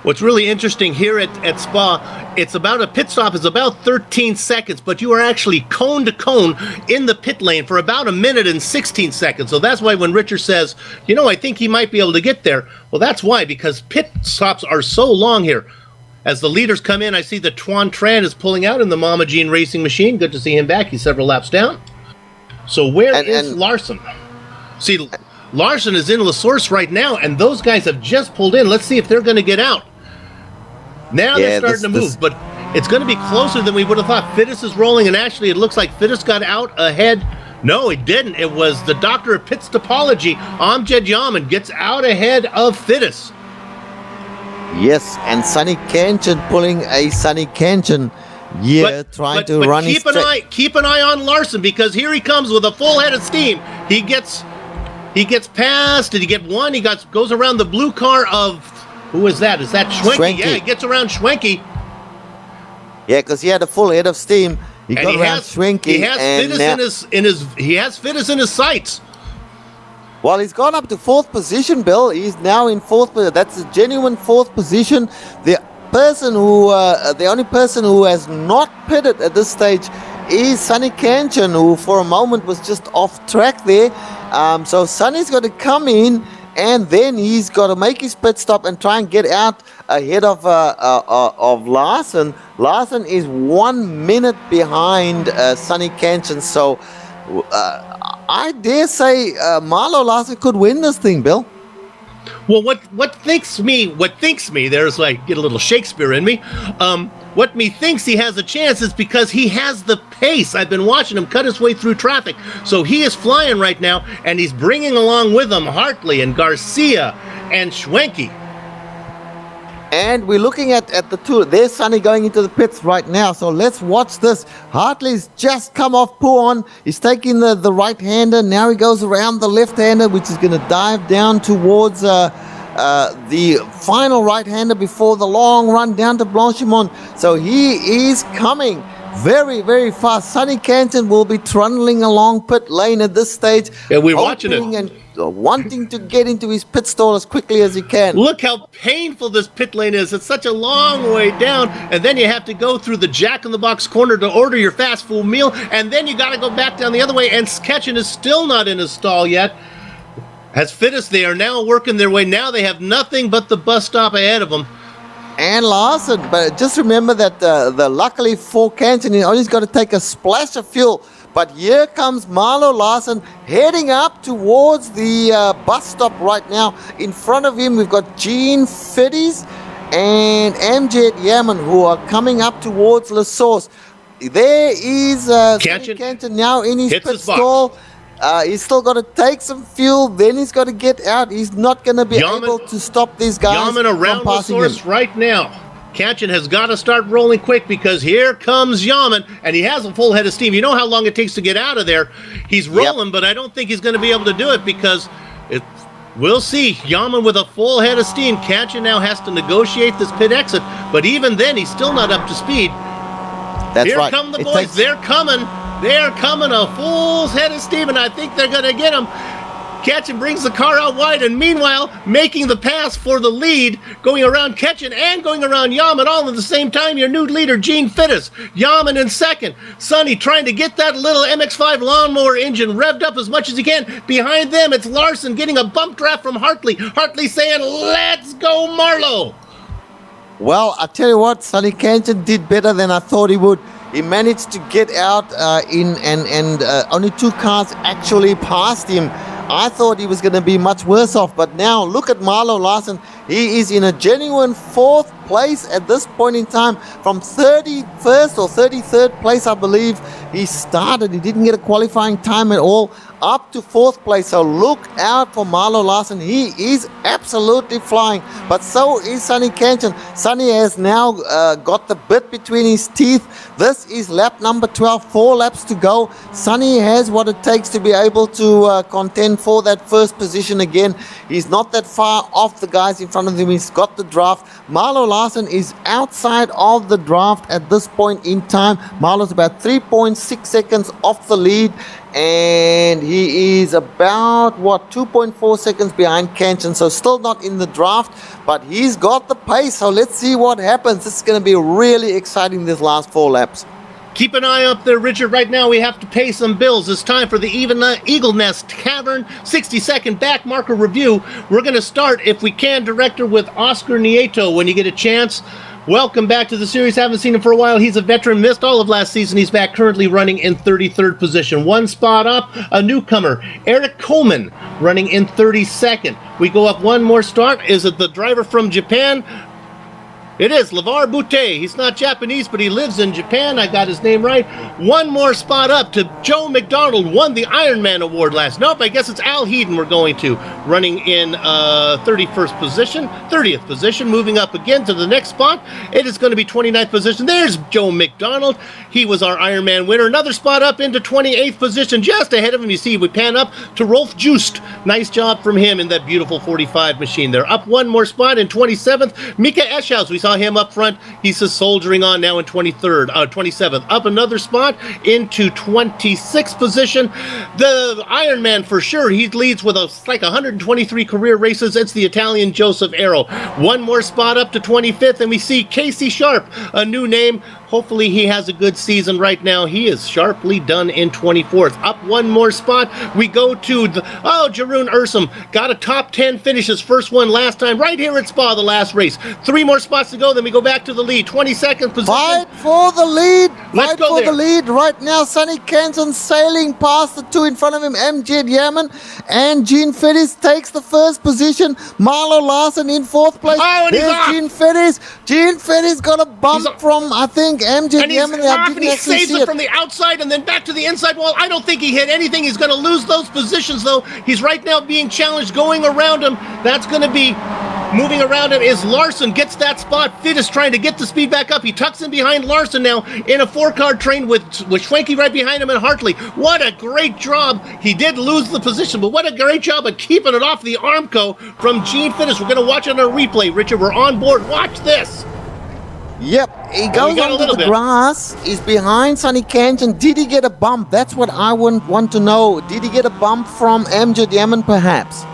What's really interesting here at Spa, it's about a pit stop is about 13 seconds, but you are actually cone to cone in the pit lane for about 1 minute and 16 seconds. So that's why when Richard says, I think he might be able to get there. Well, that's why, because pit stops are so long here. As the leaders come in, I see that Tuan Tran is pulling out in the Mama Jean racing machine. Good to see him back. He's several laps down. So where is Larson? See, Larson is in La Source right now, and those guys have just pulled in. Let's see if they're going to get out. Now they're starting to move, but it's going to be closer than we would have thought. Fittis is rolling, and actually it looks like Fittis got out ahead. No, he didn't. It was the doctor of pits topology, Amjad Yaman, gets out ahead of Fittis. Yes, and Sonny Kanchan pulling a Sonny Kanchan trying to run his keep an eye on Larson, because here he comes with a full head of steam. He gets past. Did he get one? He goes around the blue car of, who is that? Is that Schwenke? Yeah, he gets around Schwenke. Yeah, because he had a full head of steam. He got around Schwenke. He has Fittis in his sights. Well, he's gone up to 4th position, Bill. He's now in 4th position. That's a genuine 4th position. The only person who has not pitted at this stage is Sonny Kanchan, who for a moment was just off track there. So Sonny's got to come in, and then he's got to make his pit stop and try and get out ahead of Larson. Larson is 1 minute behind Sonny Kanchan. So I dare say Marlo Larson could win this thing, Bill. Well, what thinks me, there's like, get a little Shakespeare in me. What me thinks he has a chance is because he has the pace. I've been watching him cut his way through traffic. So he is flying right now, and he's bringing along with him Hartley and Garcia and Schwenke. And we're looking at the two. There's Sonny going into the pits right now. So let's watch this. Hartley's just come off Puon. He's taking the right-hander. Now he goes around the left-hander, which is going to dive down towards the final right-hander before the long run down to Blanchimont. So he is coming very, very fast. Sonny Kanchan will be trundling along pit lane at this stage. Yeah, we're watching it. And wanting to get into his pit stall as quickly as he can. Look how painful this pit lane is. It's such a long way down, and then you have to go through the Jack-in-the-Box corner to order your fast food meal, and then you got to go back down the other way, and Ketchen is still not in his stall yet. As Fittis, they are now working their way. Now they have nothing but the bus stop ahead of them. And Larson, but just remember that luckily for Kanchan, he only's got to take a splash of fuel. But here comes Marlo Larson heading up towards the bus stop right now. In front of him, we've got Gene Fittis and Amjad Yaman, who are coming up towards La Source. There is Kanchan now in his pit stall. He's still got to take some fuel, then he's got to get out. He's not going to be able to stop these guys Yaman around from passing the source him. right now. Kanchan has got to start rolling quick, because here comes Yaman, and he has a full head of steam. You know how long it takes to get out of there. He's rolling, but I don't think he's going to be able to do it, because we'll see. Yaman with a full head of steam. Kanchan now has to negotiate this pit exit, but even then, he's still not up to speed. That's right. Here come the boys. They're coming. They're coming, a full head of steam, and I think they're going to get him. Kanchan brings the car out wide, and meanwhile, making the pass for the lead, going around Kanchan and going around Yaman all at the same time, your new leader, Gene Fittis. Yaman in second. Sonny trying to get that little MX-5 lawnmower engine revved up as much as he can. Behind them, it's Larson getting a bump draft from Hartley. Hartley saying, "Let's go, Marlo." Well, I tell you what, Sonny Kanchan did better than I thought he would. He managed to get out and only two cars actually passed him. I thought he was going to be much worse off, but now look at Marlo Larson. He is in a genuine 4th place at this point in time. From 31st or 33rd place, I believe, he started. He didn't get a qualifying time at all, up to 4th place. So look out for Marlo Larson. He is absolutely flying, but so is Sonny Kanchan. Sonny has now got the bit between his teeth. This is lap number 12, 4 laps to go. Sonny has what it takes to be able to contend for that first position again. He's not that far off the guys in front of him. He's got the draft. Marlo Larson is outside of the draft at this point in time. Marlo's about 3.6 seconds off the lead, and he is about 2.4 seconds behind Kanchan, so still not in the draft, but he's got the pace. So let's see what happens. This is going to be really exciting, this last 4 laps. Keep an eye up there, Richard. Right now we have to pay some bills. It's time for the Eagle Nest Tavern 60-second back marker review. We're going to start, if we can, Director, with Oscar Nieto when you get a chance. Welcome back to the series. Haven't seen him for a while. He's a veteran, missed all of last season. He's back, currently running in 33rd position. 1 spot up, a newcomer, Eric Coleman, running in 32nd. We go up 1 more start. Is it the driver from Japan? It is LeVar Boutte. He's not Japanese, but he lives in Japan. I got his name right. 1 more spot up to Joe McDonald. Won the Ironman Award last. Nope, I guess it's Al Heaton we're going to. Running in 30th position. Moving up again to the next spot. It is going to be 29th position. There's Joe McDonald. He was our Ironman winner. Another spot up into 28th position. Just ahead of him, you see, we pan up to Rolf Joost. Nice job from him in that beautiful 45 machine there. Up 1 more spot in 27th. Mika Eschhaus. We saw him up front. He's just soldiering on now in 27th. Up another spot into 26th position. The Ironman for sure. He leads with like 123 career races. It's the Italian Joseph Arrow. 1 more spot up to 25th, and we see Casey Sharp, a new name. Hopefully he has a good season right now. He is sharply done in 24th. Up 1 more spot. We go to Jeroen Ursum. Got a top 10 finish, his first one last time, right here at Spa, the last race. 3 more spots to go, then we go back to the lead. 22nd position. Fight for the lead. Let's go there. The lead right now. Sonny Kanchan sailing past the 2 in front of him. Amjad Yaman and Gene Fedis takes the first position. Marlo Larson in 4th place. Oh, and he's off. Gene Fedis. Gene Fedis got a bump from, I think, Amjad And he's Yaman. off, and he saves it from the outside and then back to the inside wall. I don't think he hit anything. He's going to lose those positions, though. He's right now being challenged, going around him. That's going to be moving around him is Larson. Gets that spot. Fidis trying to get the speed back up. He tucks in behind Larson now in a 4-car train with Schwenke right behind him and Hartley. What a great job. He did lose the position, but what a great job of keeping it off the Armco from Gene Fidis. We're going to watch it on a replay. Richard, we're on board. Watch this. Yep, he goes onto the grass. He's behind Sonny Kanchan. Did he get a bump? That's what I want to know. Did he get a bump from Amjad Yaman, perhaps?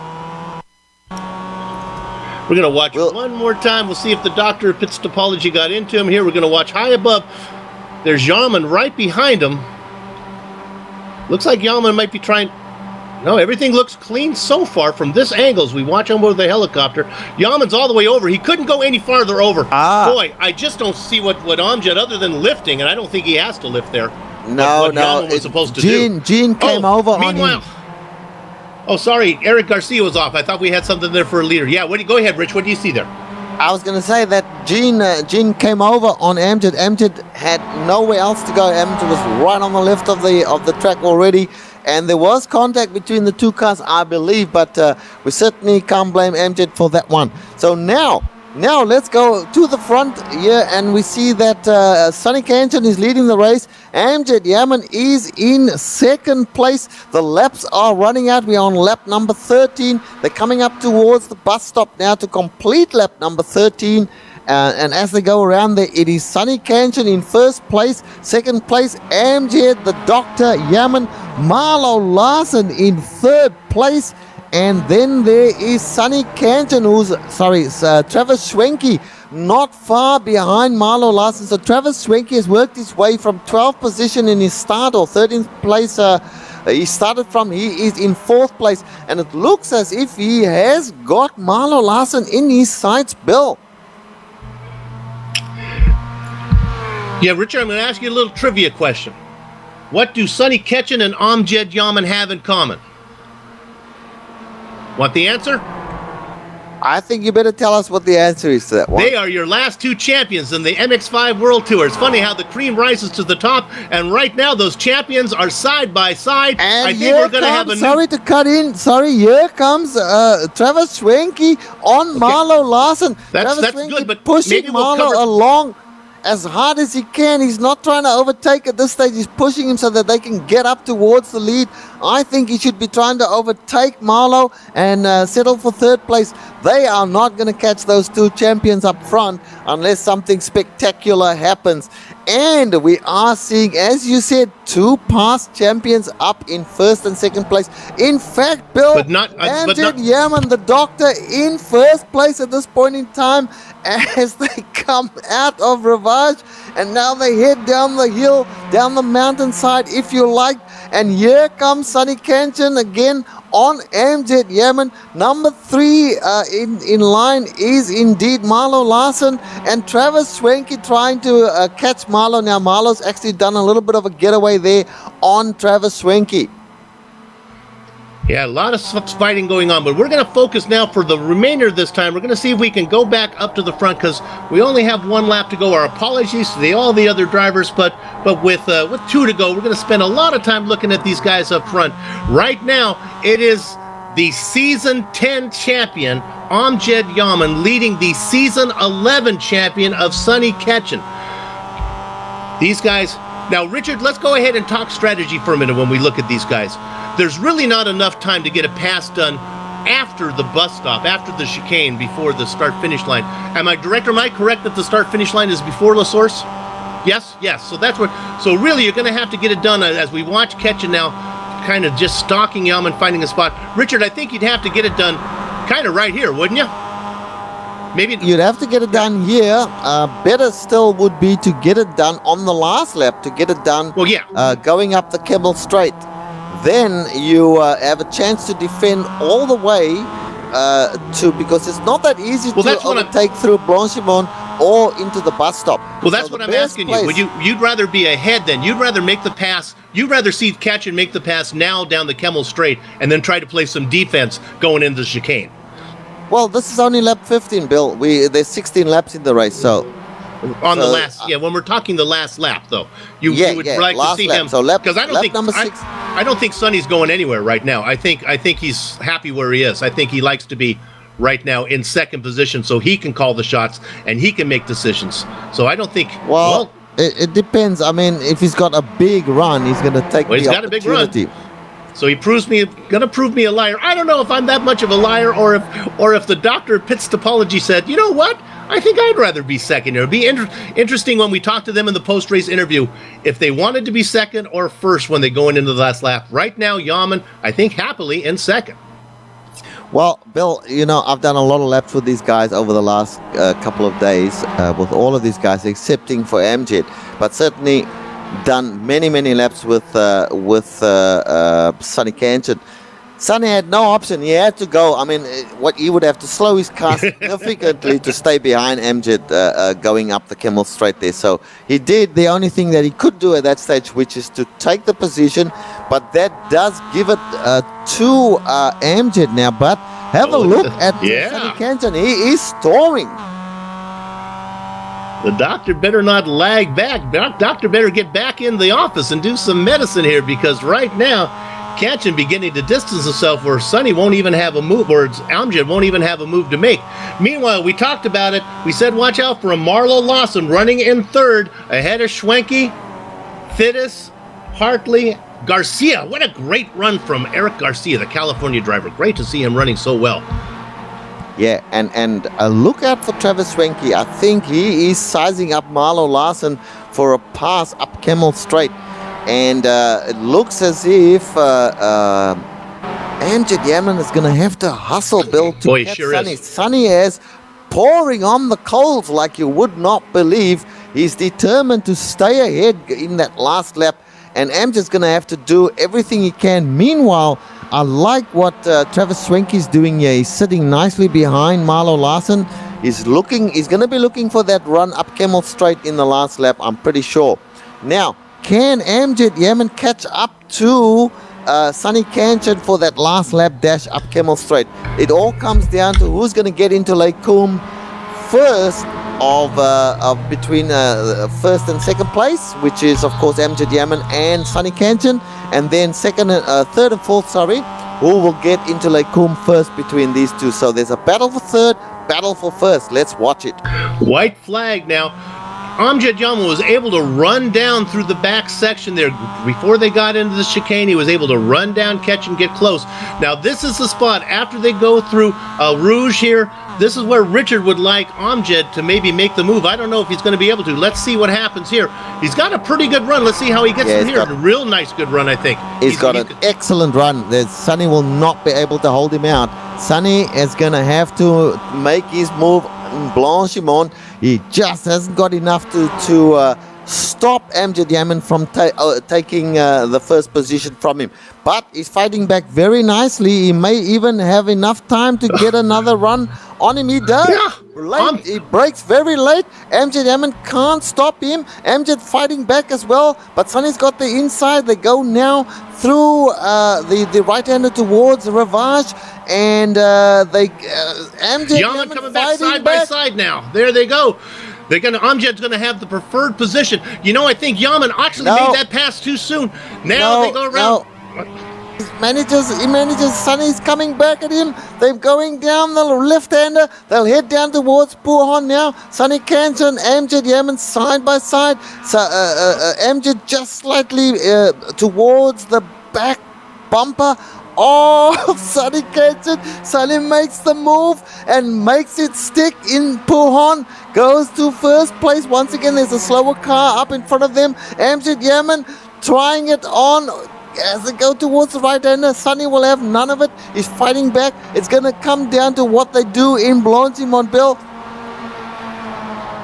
We're going to watch it 1 more time. We'll see if the doctor of pit topology got into him here. We're going to watch high above. There's Yaman right behind him. Looks like Yaman might be trying... No, everything looks clean so far from this angle as we watch him with the helicopter. Yaman's all the way over. He couldn't go any farther over. Boy, I just don't see what Amjad, other than lifting, and I don't think he has to lift there. No. Yaman was supposed to do. Gene came over on him. Oh, sorry, Eric Garcia was off. I thought we had something there for a leader. Yeah, go ahead, Rich. What do you see there? I was going to say that Gene came over on Amjad. Amjad had nowhere else to go. Amjad was right on the left of the track already. And there was contact between the 2 cars, I believe, but we certainly can't blame Amjad for that one. So now let's go to the front here, and we see that Sonny Kanchan is leading the race. Amjad Yaman is in 2nd place. The laps are running out. We are on lap number 13. They're coming up towards the bus stop now to complete lap number 13. And as they go around there, it is Sonny Kanchan in 1st place. 2nd place, Amjad the Dr. Yaman. Marlo Larson in 3rd place. And then there is Sonny Kanchan, Travis Schwenke, not far behind Marlo Larson. So Travis Schwenke has worked his way from 12th position in his start, or 13th place he started from. He is in 4th place. And it looks as if he has got Marlo Larson in his sights, Bill. Yeah, Richard, I'm going to ask you a little trivia question. What do Sonny Kanchan and Amjad Yaman have in common? Want the answer? I think you better tell us what the answer is to that one. They are your last 2 champions in the MX-5 World Tour. It's funny how the cream rises to the top, and right now those champions are side by side. And I think we're going to have a sorry to cut in. Sorry, here comes Travis Schwenke on Marlo Larson. That's Schwenke good, but pushing maybe we'll Marlo along. as hard as he can. He's not trying to overtake at this stage. He's pushing him so that they can get up towards the lead. I think he should be trying to overtake Marlow and settle for third place. They are not going to catch those two champions up front unless something spectacular happens. And we are seeing, as you said, two past champions up in first and second place. In fact, Bill, Amjad Yaman, the doctor, in first place at this point in time as they come out of Ravage, and now they head down the hill, down the mountainside, if you like. And here comes Sonny Kanchan again on Amjad Yaman. Number 3 in line is indeed Marlow Larson, and Travis Swanky trying to catch Marlow. Now Marlow's actually done a little bit of a getaway there on Travis Swanky. Yeah, a lot of fighting going on, but we're going to focus now for the remainder of this time. We're going to see if we can go back up to the front because we only have one lap to go. Our apologies to all the other drivers, but with 2 to go, we're going to spend a lot of time looking at these guys up front. Right now, it is the Season 10 champion, Amjad Yaman, leading the Season 11 champion of Sonny Kanchan. These guys... Now, Richard, let's go ahead and talk strategy for a minute when we look at these guys. There's really not enough time to get a pass done after the bus stop, after the chicane, before the start-finish line. Am I correct that the start-finish line is before La Source? Yes. So that's what. So really, you're going to have to get it done as we watch Kanchan now, kind of just stalking Yaman, finding a spot. Richard, I think you'd have to get it done kind of right here, wouldn't you? Maybe you'd have to get it done here. Better still would be to get it done on the last lap, to get it done going up the Kemmel Straight. Then you have a chance to defend all the way because it's not that easy to overtake through Blanchimont or into the bus stop. Well, that's what I'm asking you. Would you'd rather be ahead then? You'd rather make the pass. You'd rather see Kanchan make the pass now down the Kemmel Straight and then try to play some defense going into the chicane. Well, this is only lap 15, Bill. There's 16 laps in the race, so... the last... when we're talking the last lap, though. You would like to see him... Because I don't think Sonny's going anywhere right now. I think he's happy where he is. I think he likes to be right now in second position so he can call the shots and he can make decisions. So I don't think... Well, it depends. I mean, if he's got a big run, he's going to take the opportunity. He's got a big run. So gonna prove me a liar. I don't know if I'm that much of a liar, or if the doctor at Pitts Topology said, you know what? I think I'd rather be second. It would be interesting when we talk to them in the post-race interview if they wanted to be second or first when they go into the last lap. Right now, Yaman, I think happily in second. Well, Bill, I've done a lot of laps with these guys over the last couple of days, with all of these guys, excepting for Amjad, but certainly done many laps with Sonny Kanchan. Sonny had no option. He had to go. I mean, he would have to slow his car significantly to stay behind Amjad going up the Kemmel Straight there. So he did the only thing that he could do at that stage, which is to take the position. But that does give it to Amjad now. But have a look at Sonny Kanchan. He is storming. The doctor better not lag back. Doctor better get back in the office and do some medicine here, because right now, Kanchan beginning to distance himself where Sonny won't even have a move, or Amjad won't even have a move to make. Meanwhile, we talked about it. We said watch out for a Marlow Lawson running in third ahead of Schwenke, Fittis, Hartley, Garcia. What a great run from Eric Garcia, the California driver. Great to see him running so well. Yeah, and look out for Travis Swanky. I think he is sizing up Marlow Larson for a pass up Kemmel Straight. And it looks as if Amjad Yaman is going to have to hustle, Bill, to catch Sonny. Sonny is pouring on the coals like you would not believe. He's determined to stay ahead in that last lap. And Amjad's going to have to do everything he can. Meanwhile, I like what Travis Swanky's doing here. He's sitting nicely behind Marlow Larson. He's going to be looking for that run up Kemmel Straight in the last lap, I'm pretty sure. Now, can Amjad Yaman catch up to Sonny Kanchan for that last lap dash up Kemmel Straight? It all comes down to who's going to get into Lake Coombe first of between first and second place, which is of course Amjad Yaman and Sonny Kanchan, and then third and fourth, who will get into Lake Coombe first between these two. So there's a battle for third, battle for first. Let's watch it. White flag now. Amjad Yaman was able to run down through the back section there before they got into the chicane. He was able to run down, catch, and get close. Now this is the spot after they go through Rouge here. This is where Richard would like Amjad to maybe make the move. I don't know if he's going to be able to. Let's see what happens here. He's got a pretty good run. Let's see how he gets from here. A real nice good run, I think. He's got an excellent run. Sonny will not be able to hold him out. Sonny is going to have to make his move in Blanchimont. He just hasn't got enough to stop Amjad Yaman from taking the first position from him. But he's fighting back very nicely. He may even have enough time to get another run on him. He does. Yeah. He breaks very late. Amjad Yaman can't stop him. Amjad fighting back as well. But Sonny's got the inside. They go now through the right-hander towards Ravage. And Amjad Yaman coming back side by side now. There they go. Amjad's gonna have the preferred position. You know, I think Yaman actually made that pass too soon. Now they go around. He manages. Sonny's coming back at him. They're going down the left-hander. They'll head down towards Pourhon now. Sonny Cantor and Amjad Yaman side by side. So Amjad just slightly towards the back bumper. Oh, Sonny Cantor. Sonny makes the move and makes it stick in Pourhon. Goes to first place. Once again, there's a slower car up in front of them. Amjad Yaman trying it on as they go towards the right-hander. Sonny will have none of it. He's fighting back. It's going to come down to what they do in Blanchimont, Bill.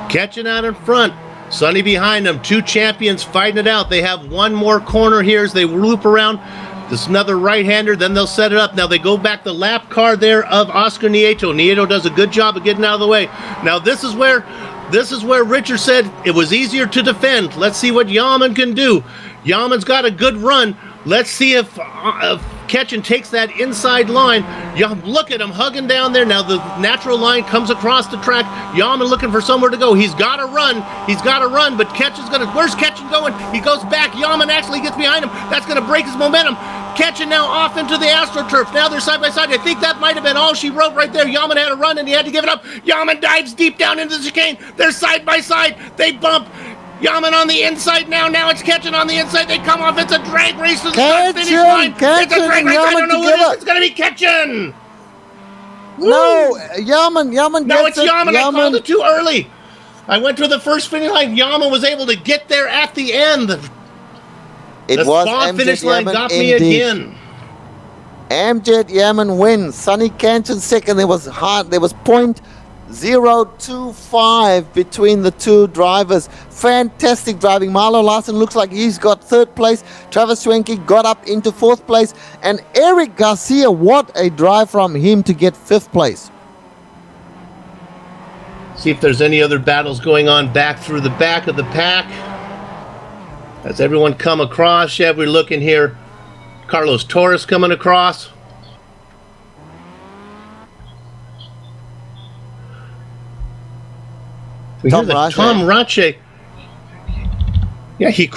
Catching out in front. Sonny behind them. Two champions fighting it out. They have one more corner here as they loop around. This another right-hander, then they'll set it up. Now they go back the lap car there of Oscar Nieto. Nieto does a good job of getting out of the way. Now this is where Richard said it was easier to defend. Let's see what Yaman can do. Yaman's got a good run. Let's see if Ketchen takes that inside line. Look at him hugging down there. Now the natural line comes across the track. Yaman looking for somewhere to go. He's got to run. But Ketchen's going to... Where's Ketchen going? He goes back. Yaman actually gets behind him. That's going to break his momentum. Ketchen now off into the AstroTurf. Now they're side by side. I think that might have been all she wrote right there. Yaman had a run and he had to give it up. Yaman dives deep down into the chicane. They're side by side. They bump. Yaman on the inside now. Now it's Ketchen on the inside. They come off. It's a drag race to the finish line. It's a drag race. I don't know who it is. It's going to be Ketchen. No, Yaman gets No, it's Yaman. I Yaman. called it too early. I went to the first finish line. Yaman was able to get there at the end. It the was Spa finish line Yaman got me again. Amjad Yaman wins. Sonny Canton second. There was 0.025 between the two drivers. Fantastic driving. Marlo Larsen looks like he's got third place. Travis Schwenke got up into fourth place. And Eric Garcia, what a drive from him to get fifth place. See if there's any other battles going on back through the back of the pack. Has everyone come across yet? We're looking here. Carlos Torres coming across. We hear that Tom Rache. Yeah, he